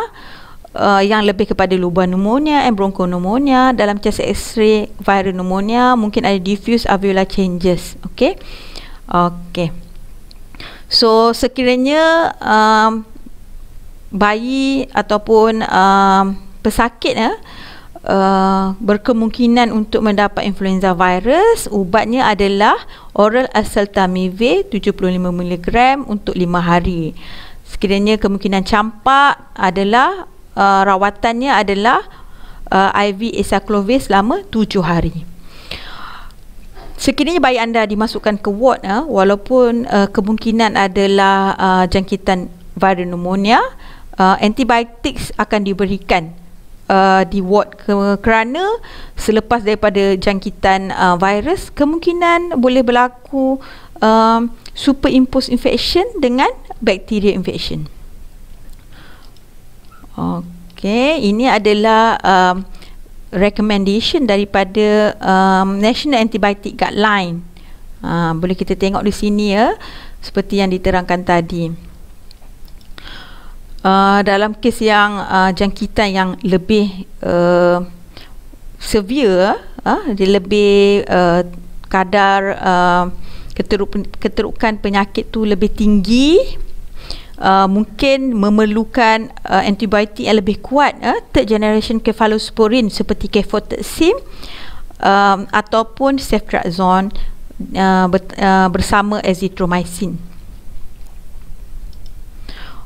yang lebih kepada lubang pneumonia and bronchopneumonia, dalam chest x-ray viral pneumonia mungkin ada diffuse alveolar changes. Okey. So sekiranya bayi ataupun pesakit berkemungkinan untuk mendapat influenza virus, ubatnya adalah oral acetaminophen 75 mg untuk 5 hari. Sekiranya kemungkinan campak adalah rawatannya adalah IV acyclovir selama 7 hari. Sekiranya bayi anda dimasukkan ke ward, walaupun kemungkinan adalah jangkitan viral pneumonia, antibiotik akan diberikan di ward kerana selepas daripada jangkitan virus, kemungkinan boleh berlaku superimpose infection dengan bacteria infection. Okey, ini adalah recommendation daripada National Antibiotic Guideline. Boleh kita tengok di sini ya, seperti yang diterangkan tadi. Dalam kes yang jangkitan yang lebih severe, dia lebih kadar keterukan penyakit tu lebih tinggi, mungkin memerlukan antibiotik yang lebih kuat, third generation cephalosporin seperti cefotaxime ataupun ceftriaxone bersama azithromycin.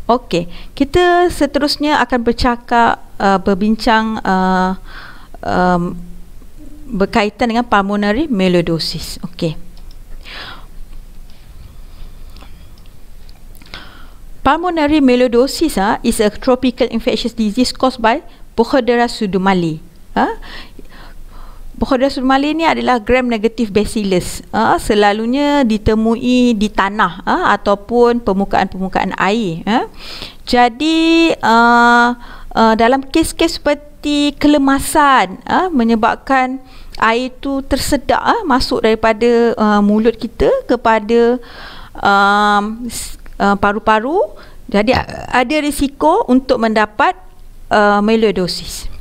Okey, kita seterusnya akan berbincang berkaitan dengan pulmonary melioidosis. Okey. Pulmonary melioidosis is a tropical infectious disease caused by Pochodera pseudomallei. Pochodera pseudomallei ni adalah gram-negative bacillus. Selalunya ditemui di tanah ataupun permukaan-permukaan air. Jadi dalam kes-kes seperti kelemasan menyebabkan air itu tersedak masuk daripada mulut kita kepada paru-paru, jadi ada risiko untuk mendapat melioidosis.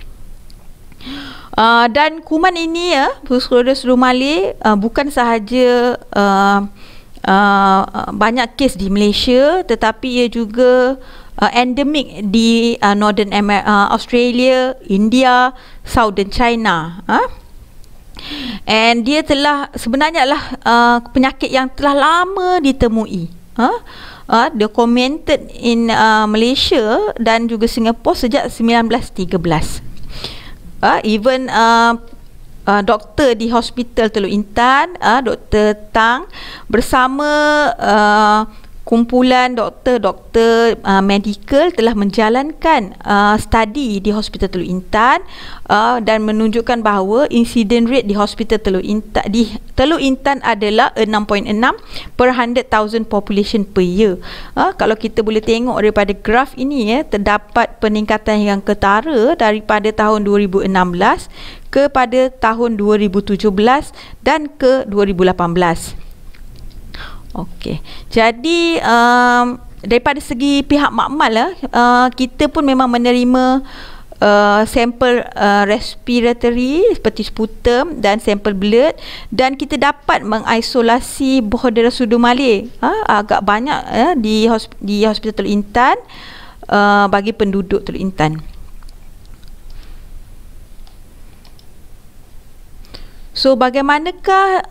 Dan kuman ini Pochodera pseudomallei bukan sahaja banyak kes di Malaysia, tetapi ia juga endemik di Northern Australia, India, Southern China. And dia sebenarnya adalah penyakit yang telah lama ditemui. Documented in Malaysia dan juga Singapura sejak 1913. Even doktor di Hospital Teluk Intan, Dr. Tang bersama kumpulan doktor-doktor medical telah menjalankan studi di Hospital Teluk Intan dan menunjukkan bahawa insiden rate di Hospital Teluk Intan adalah 6.6 per 100,000 population per year. Kalau kita boleh tengok daripada graf ini terdapat peningkatan yang ketara daripada tahun 2016 kepada tahun 2017 dan ke 2018. Okey. Jadi daripada segi pihak makmal kita pun memang menerima sampel respiratory seperti sputum dan sampel blood, dan kita dapat mengisolasi Pochodera pseudomallei agak banyak di Hospital Teluk Intan bagi penduduk Teluk Intan. So bagaimanakah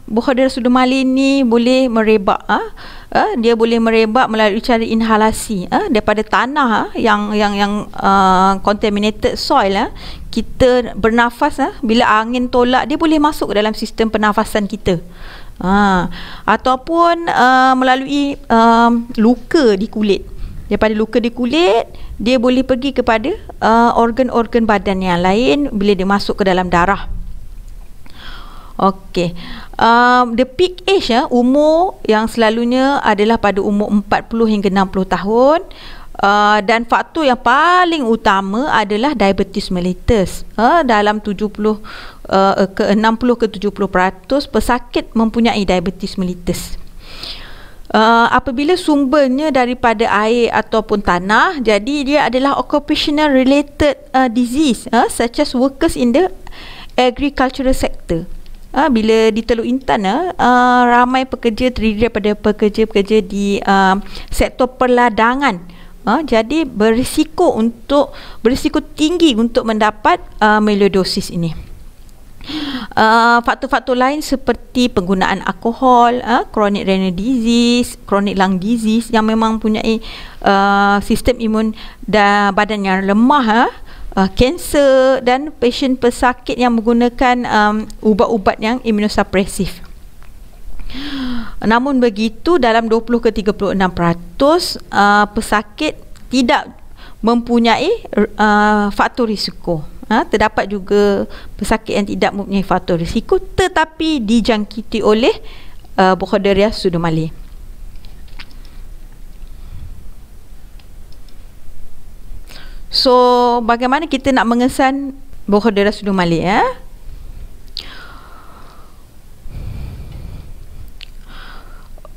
Pochodera pseudomallei ni boleh merebak? Dia boleh merebak melalui cara inhalasi daripada tanah yang contaminated soil. Kita bernafas bila angin tolak, dia boleh masuk ke dalam sistem pernafasan kita. Ataupun melalui luka di kulit. Daripada luka di kulit, dia boleh pergi kepada organ-organ badan yang lain bila dia masuk ke dalam darah. Okey. The peak age umur yang selalunya adalah pada umur 40 hingga 60 tahun. Dan faktor yang paling utama adalah diabetes mellitus. Dalam 60 ke 70% pesakit mempunyai diabetes mellitus. Apabila sumbernya daripada air ataupun tanah, jadi dia adalah occupational related disease such as workers in the agricultural sector. Bila di Teluk Intan ramai pekerja terdiri daripada pekerja-pekerja di sektor perladangan. Jadi berisiko tinggi untuk mendapat melioidosis ini. Faktor-faktor lain seperti penggunaan alkohol, chronic renal disease, chronic lung disease yang memang mempunyai sistem imun badan yang lemah, kanser dan pasien pesakit yang menggunakan ubat-ubat yang imunosupresif. Namun begitu, dalam 20 ke 36% pesakit tidak mempunyai faktor risiko. Terdapat juga pesakit yang tidak mempunyai faktor risiko tetapi dijangkiti oleh Pochodera pseudomallei. So bagaimana kita nak mengesan berhodara Sudu Malik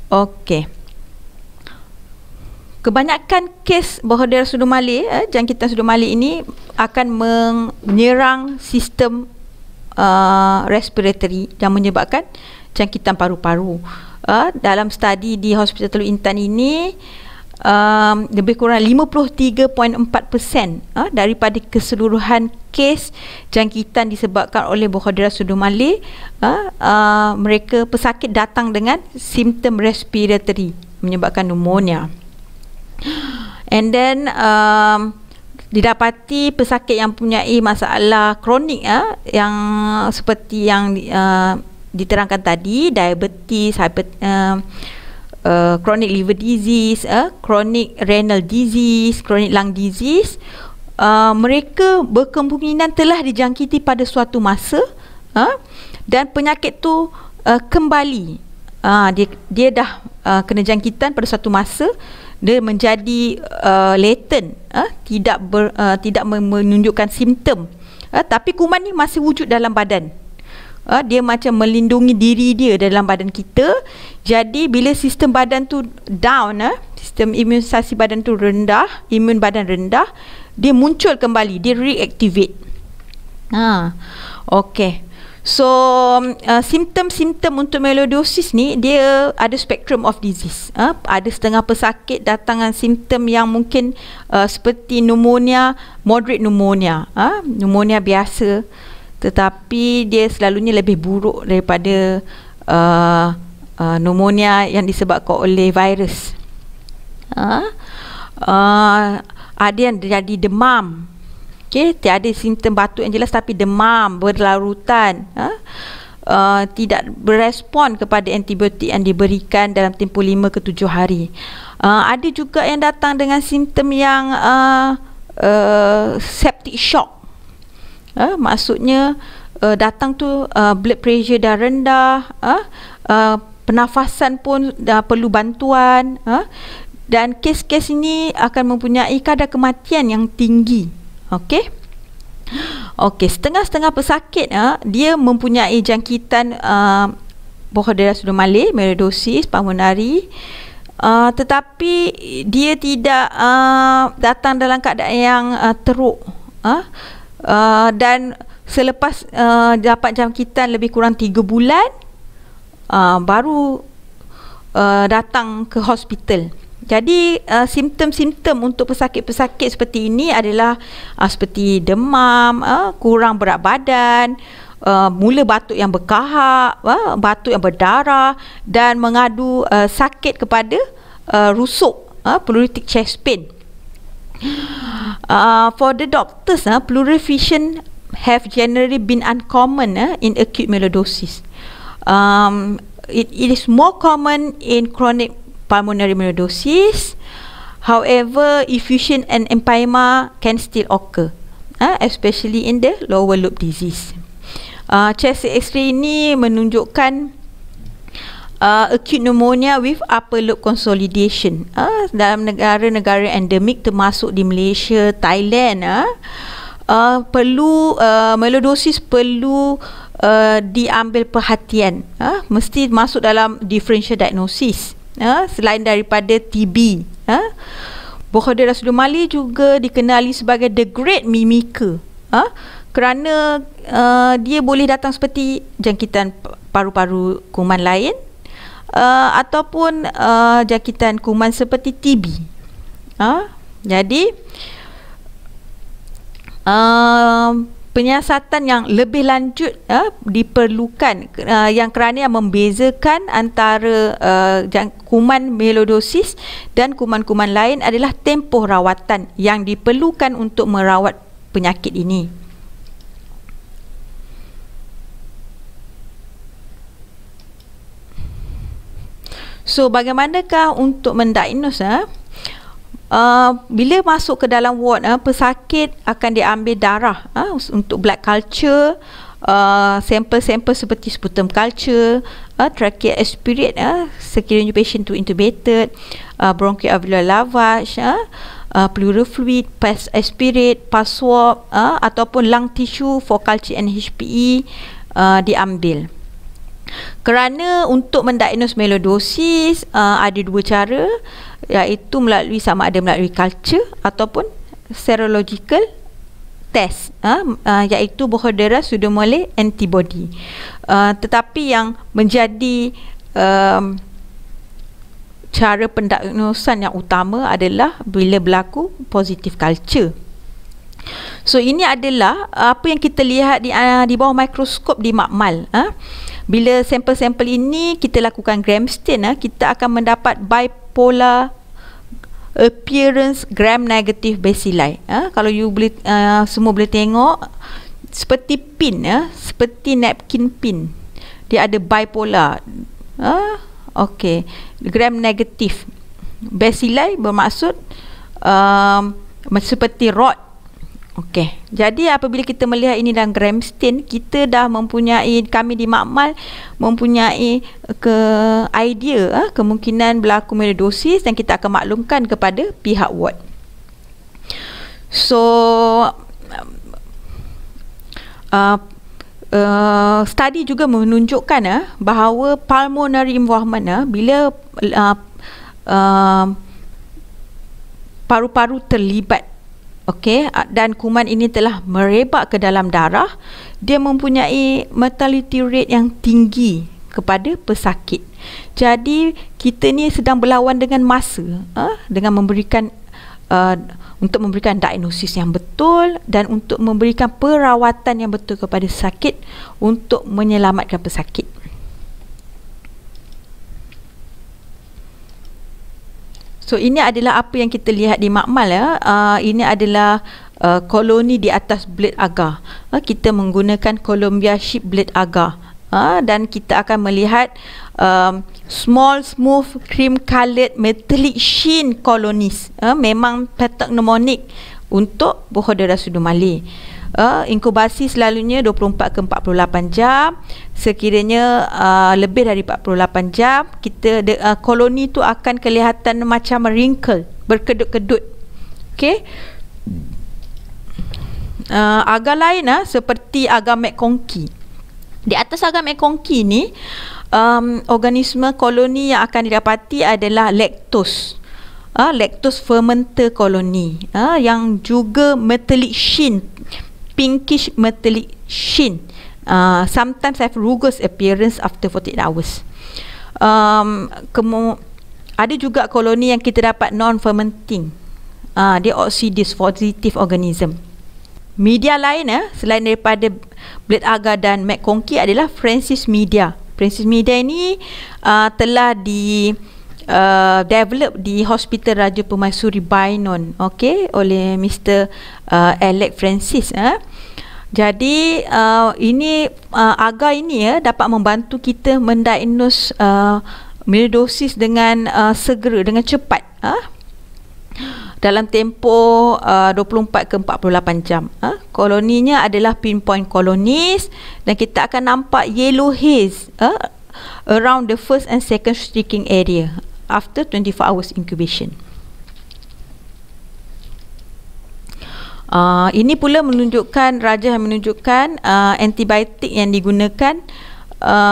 Okey. Kebanyakan kes berhodara Sudu Malik, jangkitan Sudu Malik ini akan menyerang sistem respiratory dan menyebabkan jangkitan paru-paru. Dalam studi di Hospital Teluk Intan ini, lebih kurang 53.4% daripada keseluruhan kes jangkitan disebabkan oleh berhodara Sudu Malik, mereka pesakit datang dengan simptom respiratory menyebabkan pneumonia. And then didapati pesakit yang mempunyai masalah kronik yang seperti yang diterangkan tadi, diabetes, chronic liver disease, chronic renal disease, chronic lung disease, mereka berkemungkinan telah dijangkiti pada suatu masa, dan penyakit tu kembali, dia dah kena jangkitan pada suatu masa, dia menjadi latent, tidak menunjukkan simptom, tapi kuman ni masih wujud dalam badan. Dia macam melindungi diri dia dalam badan kita. Jadi bila sistem badan tu down, sistem imunisasi badan tu rendah, imun badan rendah, dia muncul kembali, dia reactivate. Okey. So simptom-simptom untuk melioidosis ni, dia ada spectrum of disease. Ada setengah pesakit datang dengan simptom yang mungkin seperti pneumonia, moderate pneumonia, pneumonia biasa, tetapi dia selalunya lebih buruk daripada pneumonia yang disebabkan oleh virus. Ada yang jadi demam, tiada simptom batuk yang jelas tapi demam berlarutan, tidak berespon kepada antibiotik yang diberikan dalam tempoh 5 ke 7 hari. Ada juga yang datang dengan simptom yang septic shock. Maksudnya datang tu blood pressure dah rendah, pernafasan pun dah perlu bantuan, dan kes-kes ini akan mempunyai kadar kematian yang tinggi. Okey, setengah-setengah pesakit dia mempunyai jangkitan berhodara Sudu Malik, melioidosis pulmonari, tetapi dia tidak datang dalam keadaan yang teruk, dan selepas dapat jangkitan lebih kurang 3 bulan baru datang ke hospital. Jadi simptom-simptom untuk pesakit-pesakit seperti ini adalah seperti demam, kurang berat badan, mula batuk yang berkahak, batuk yang berdarah, dan mengadu sakit kepada rusuk, pleuritic chest pain. For the doctors, pleural effusion have generally been uncommon in acute melioidosis. It is more common in chronic pulmonary melioidosis. However, effusion and empyema can still occur, especially in the lower lobe disease. Chest X-ray ini menunjukkan acute pneumonia with upper lobe consolidation dalam negara-negara endemik termasuk di Malaysia, Thailand. Perlu melioidosis perlu diambil perhatian, mesti masuk dalam differential diagnosis, selain daripada TB. Berhodara Sudu Malik juga dikenali sebagai the great mimicker, kerana dia boleh datang seperti jangkitan paru-paru kuman lain, ataupun jangkitan kuman seperti TB. Jadi penyiasatan yang lebih lanjut diperlukan, yang kerana yang membezakan antara kuman melioidosis dan kuman-kuman lain adalah tempoh rawatan yang diperlukan untuk merawat penyakit ini. So bagaimanakah untuk mendiagnose? Bila masuk ke dalam ward, pesakit akan diambil darah untuk blood culture, sampel-sampel seperti sputum culture, trachea aspirate sekiranya patient tu intubated, bronchoalveolar lavage, pleural fluid, pulse aspirate, pulse swab, ataupun lung tissue for culture and HPE diambil. Kerana untuk mendiagnose melioidosis ada dua cara, iaitu sama ada melalui culture ataupun serological test, iaitu Bordetella pseudomallei antibody. Tetapi yang menjadi cara pendiagnosan yang utama adalah bila berlaku positif culture. So ini adalah apa yang kita lihat di bawah mikroskop di makmal. Bila sampel-sampel ini kita lakukan gram stain, kita akan mendapat bipolar appearance gram negative bacilli. Kalau you boleh semua boleh tengok seperti pin, seperti napkin pin. Dia ada bipolar. Okey, gram negatif bacilli bermaksud seperti rod. Okey, jadi apabila kita melihat ini dalam gram stain, kita dah mempunyai, kami di makmal mempunyai idea kemungkinan berlaku melioidosis, dan kita akan maklumkan kepada pihak ward. So study juga menunjukkan bahawa pulmonary involvement, bila paru-paru terlibat, dan kuman ini telah merebak ke dalam darah, dia mempunyai mortality rate yang tinggi kepada pesakit. Jadi kita ni sedang berlawan dengan masa, dengan memberikan untuk memberikan diagnosis yang betul dan untuk memberikan perawatan yang betul kepada sakit untuk menyelamatkan pesakit. So ini adalah apa yang kita lihat di makmal. Ini adalah koloni di atas blade agar. Kita menggunakan Columbia sheep blade agar, dan kita akan melihat small smooth cream coloured metallic sheen colonies. Memang pathognomonic untuk Bordetella pseudomallei. Inkubasi selalunya 24 ke 48 jam. Sekiranya lebih dari 48 jam, kita koloni tu akan kelihatan macam wrinkle, berkedut-kedut. Okey. Agar lain seperti agar McConkey. Di atas agar McConkey ni, organisme koloni yang akan didapati adalah lactose. Lactose fermenter koloni, yang juga metallic sheen, pinkish metallic sheen. Sometimes have rugose appearance after 48 hours. Ada juga koloni yang kita dapat non-fermenting. Dia oxidase positive organism. Media lain selain daripada blade agar dan McConkey adalah Francis media. Francis media ini telah develop di Hospital Raja Permaisuri Bainon, oleh Mr. Alec Francis. Jadi ini agar ini dapat membantu kita mendiagnose melioidosis dengan segera, dengan cepat, dalam tempoh 24 ke 48 jam. Koloninya adalah pinpoint colonies, dan kita akan nampak yellow haze around the first and second streaking area after 24 hours incubation. Ini pula menunjukkan, rajah menunjukkan antibiotik yang digunakan,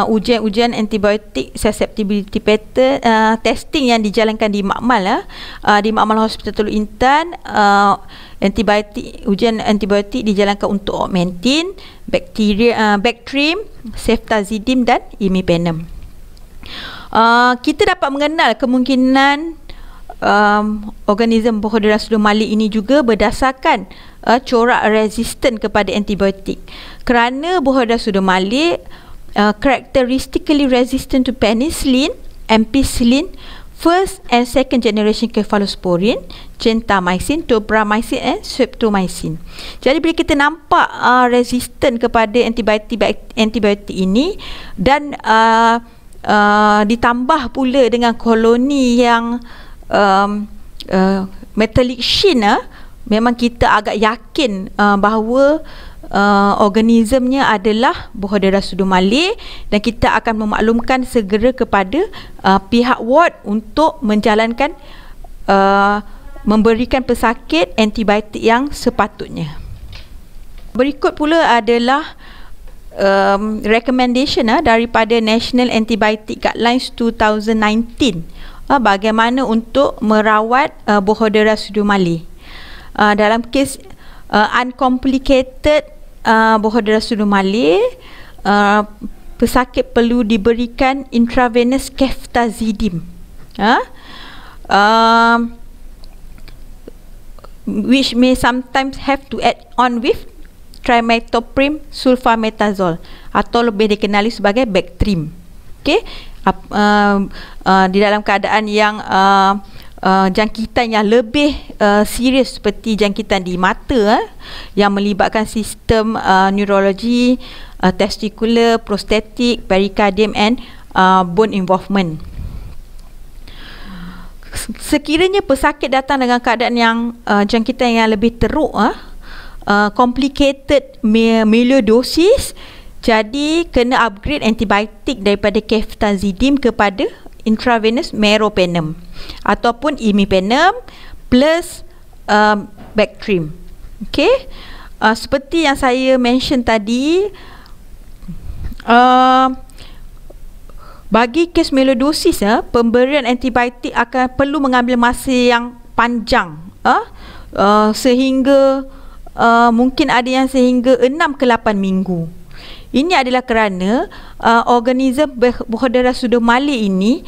ujian-ujian antibiotik susceptibility pattern testing yang dijalankan di makmal, di Makmal Hospital Teluk Intan. Ujian antibiotik dijalankan untuk augmentin, Bactrim, ceftazidime dan imipenem. Kita dapat mengenal kemungkinan organisme Bordetella pseudomallei ini juga berdasarkan corak resisten kepada antibiotik. Kerana Bordetella pseudomallei characteristically resistant to penicillin, ampicillin, first and second generation cephalosporin, gentamicin, tobramycin and streptomycin. Jadi bila kita nampak resisten kepada antibiotik ini, dan ditambah pula dengan koloni yang metallic sheen, memang kita agak yakin bahawa organismnya adalah Bordetella pseudomallei, dan kita akan memaklumkan segera kepada pihak ward untuk menjalankan memberikan pesakit antibiotik yang sepatutnya. Berikut pula adalah recommendation daripada National Antibiotic Guidelines 2019 bagaimana untuk merawat Bohodera pseudomallei. Dalam kes uncomplicated Bohodera pseudomallei, pesakit perlu diberikan intravenous ceftazidime, which may sometimes have to add on with trimethoprim sulfametazole atau lebih dikenali sebagai Bactrim. Okey, di dalam keadaan yang jangkitan yang lebih serius seperti jangkitan di mata yang melibatkan sistem neurologi, testicular, prostatic, pericardium and bone involvement. Sekiranya pesakit datang dengan keadaan yang jangkitan yang lebih teruk, complicated melioidosis, jadi kena upgrade antibiotik daripada ceftazidime kepada intravenous meropenem ataupun imipenem plus Bactrim. Okey, seperti yang saya mention tadi, bagi kes melioidosis, pemberian antibiotik akan perlu mengambil masa yang panjang, sehingga mungkin ada yang sehingga 6 ke 8 minggu. Ini adalah kerana organism Bohodera pseudomallei ini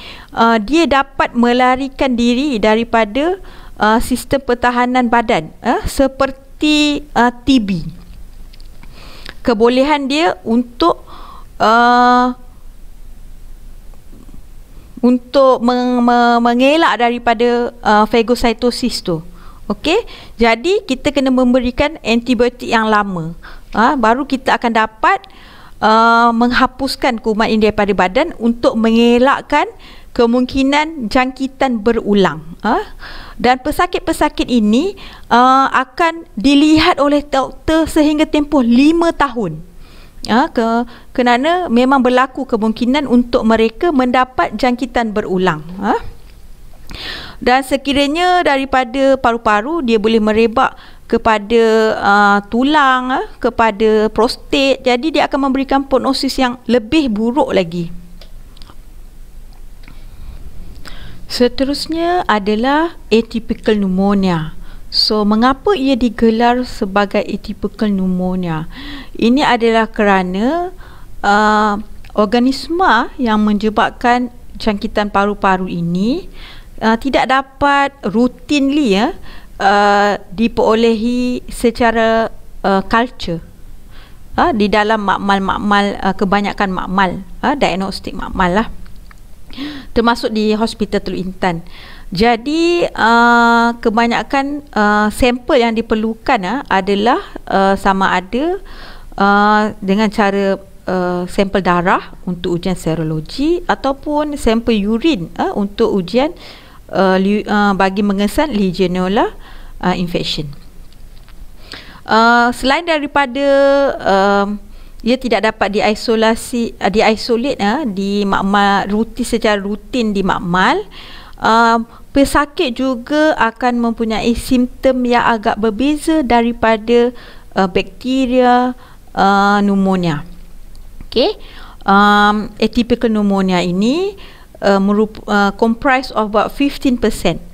dia dapat melarikan diri daripada sistem pertahanan badan, seperti TB. Kebolehan dia untuk mengelak daripada fagositosis tu. Okey, jadi kita kena memberikan antibiotik yang lama, baru kita akan dapat menghapuskan kuman ini daripada badan untuk mengelakkan kemungkinan jangkitan berulang. Dan pesakit-pesakit ini akan dilihat oleh doktor sehingga tempoh 5 tahun. Kerana memang berlaku kemungkinan untuk mereka mendapat jangkitan berulang. Dan sekiranya daripada paru-paru, dia boleh merebak kepada tulang, kepada prostat, jadi dia akan memberikan prognosis yang lebih buruk lagi. Seterusnya adalah atypical pneumonia. So, mengapa ia digelar sebagai atypical pneumonia? Ini adalah kerana organisma yang menyebabkan jangkitan paru-paru ini tidak dapat routinely diperolehi secara culture di dalam makmal-makmal, kebanyakan makmal, diagnostik makmal lah, termasuk di Hospital Teluk Intan. Jadi kebanyakan sampel yang diperlukan adalah sama ada dengan cara sampel darah untuk ujian serologi ataupun sampel urin untuk ujian bagi mengesan Legionella infection. Selain daripada ia tidak dapat diisolate di makmal rutin, secara rutin di makmal, pesakit juga akan mempunyai simptom yang agak berbeza daripada bakteria pneumonia. Okay, atypical pneumonia ini comprise of about 15%,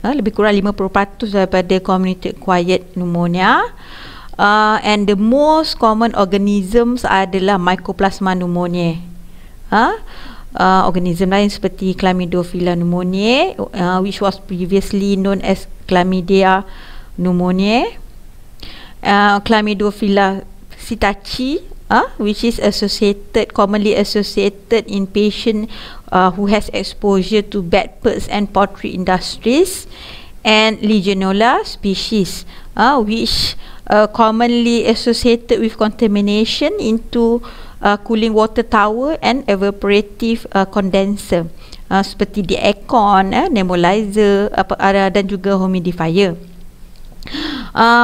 lebih kurang 50% daripada community acquired pneumonia, and the most common organisms adalah Mycoplasma pneumoniae. Organism lain seperti Chlamydophila pneumoniae, which was previously known as Chlamydia pneumoniae, Chlamydophila psittaci, which is commonly associated in patient who has exposure to bedbugs and poultry industries, and Legionella species, which commonly associated with contamination into cooling water tower and evaporative condenser, seperti di aircon, nebulizer, dan juga humidifier.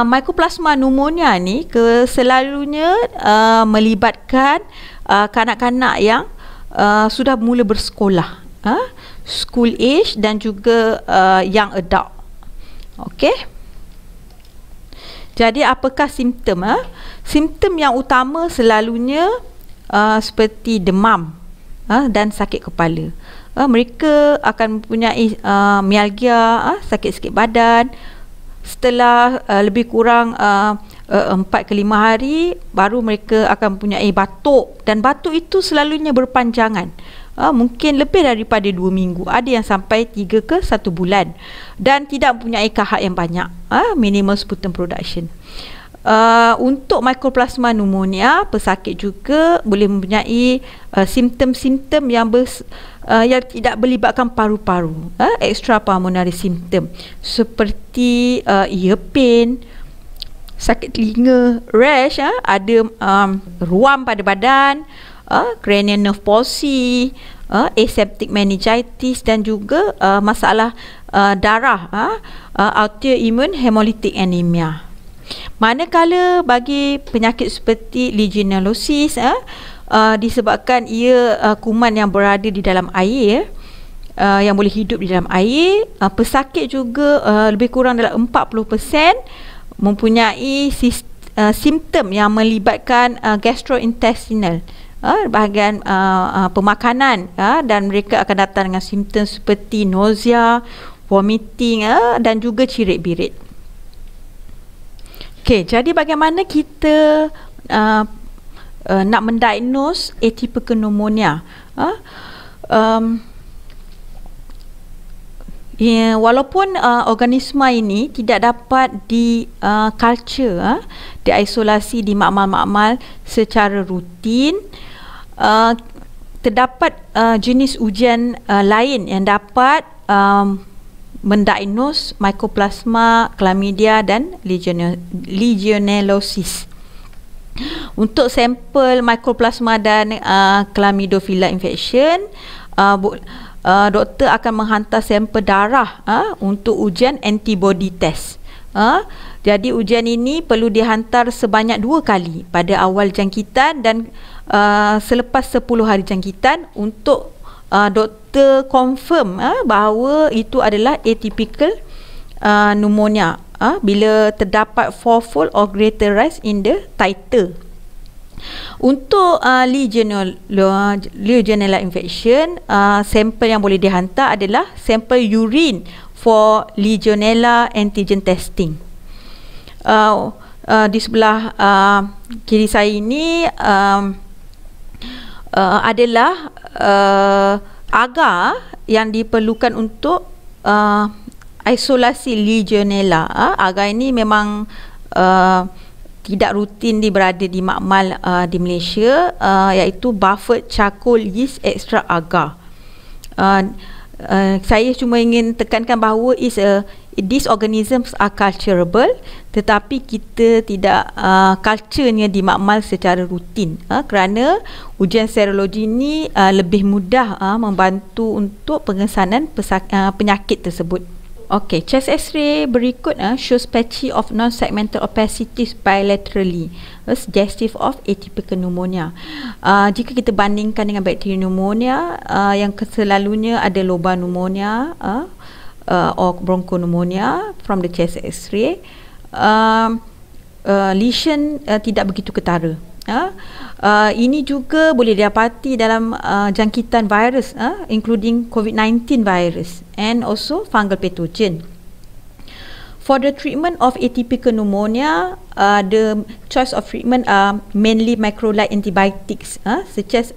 Mycoplasma pneumonia ni selalunya melibatkan kanak-kanak yang sudah mula bersekolah, school age, dan juga young adult. Okey. Jadi apakah simptom? Simptom yang utama selalunya seperti demam dan sakit kepala. Mereka akan mempunyai myalgia, sakit sikit badan. Setelah lebih kurang 4 ke 5 hari, baru mereka akan mempunyai batuk, dan batuk itu selalunya berpanjangan. Mungkin lebih daripada 2 minggu, ada yang sampai 3 ke 1 bulan, dan tidak mempunyai kahak yang banyak, minimal sputum production. Untuk Mycoplasma pneumonia, pesakit juga boleh mempunyai simptom-simptom yang tidak melibatkan paru-paru, extrapulmonary symptom, seperti ear pain, sakit telinga, rash, ada ruam pada badan, cranial nerve palsy, aseptic meningitis, dan juga masalah darah, autoimmune hemolytic anemia. Manakala bagi penyakit seperti legionellosis, disebabkan ia kuman yang berada di dalam air, yang boleh hidup di dalam air, pesakit juga lebih kurang dalam 40% mempunyai simptom yang melibatkan gastrointestinal, bahagian pemakanan, dan mereka akan datang dengan simptom seperti nausea, vomiting, dan juga cirit-birit. Okey, jadi bagaimana kita nak mendiagnose atypical pneumonia? Walaupun organisma ini tidak dapat di culture, diisolasi di makmal-makmal secara rutin, terdapat jenis ujian lain yang dapat mendiagnose Mycoplasma, Chlamydia dan Legionellosis. Untuk sampel Mycoplasma dan Chlamydophila infection, doktor akan menghantar sampel darah untuk ujian antibody test. Jadi ujian ini perlu dihantar sebanyak 2 kali, pada awal jangkitan dan selepas 10 hari jangkitan, untuk doktor confirm bahawa itu adalah atypical pneumonia bila terdapat 4-fold or greater rise in the titer. Untuk Legionella infection, sampel yang boleh dihantar adalah sampel urine for Legionella antigen testing. Di sebelah kiri saya ini adalah agar yang diperlukan untuk isolasi Legionella. Agar ini memang tidak rutin berada di makmal di Malaysia, iaitu buffered charcoal yeast extra agar. Saya cuma ingin tekankan bahawa these organisms are culturable, tetapi kita tidak culturenya di makmal secara rutin, kerana ujian serologi ini lebih mudah membantu untuk pengesanan penyakit tersebut. Okey, chest X-ray berikut shows patchy of non-segmental opacities bilaterally, suggestive of atypical pneumonia. Jika kita bandingkan dengan bakteri pneumonia, yang selalunya ada lobar pneumonia or bronchopneumonia from the chest X-ray, lesion tidak begitu ketara. Ini juga boleh didapati dalam jangkitan virus, including COVID-19 virus and also fungal pathogen. For the treatment of atypical pneumonia, the choice of treatment are mainly macrolide antibiotics, such as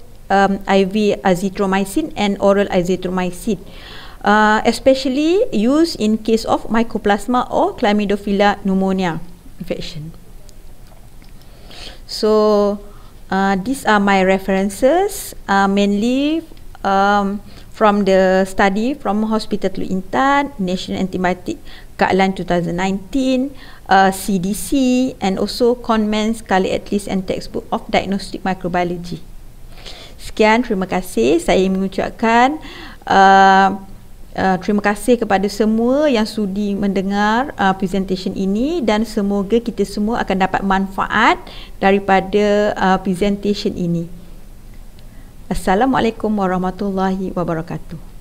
IV azithromycin and oral azithromycin, especially used in case of Mycoplasma or Chlamydophila pneumonia infection. So these are my references, mainly from the study from Hospital Teluk Intan, National Antibiotic Guideline 2019, CDC, and also Conman's Scarlet Atlas and Textbook of Diagnostic Microbiology. Sekian, terima kasih. Saya mengucapkan terima kasih kepada semua yang sudi mendengar presentation ini, dan semoga kita semua akan dapat manfaat daripada presentation ini. Assalamualaikum warahmatullahi wabarakatuh.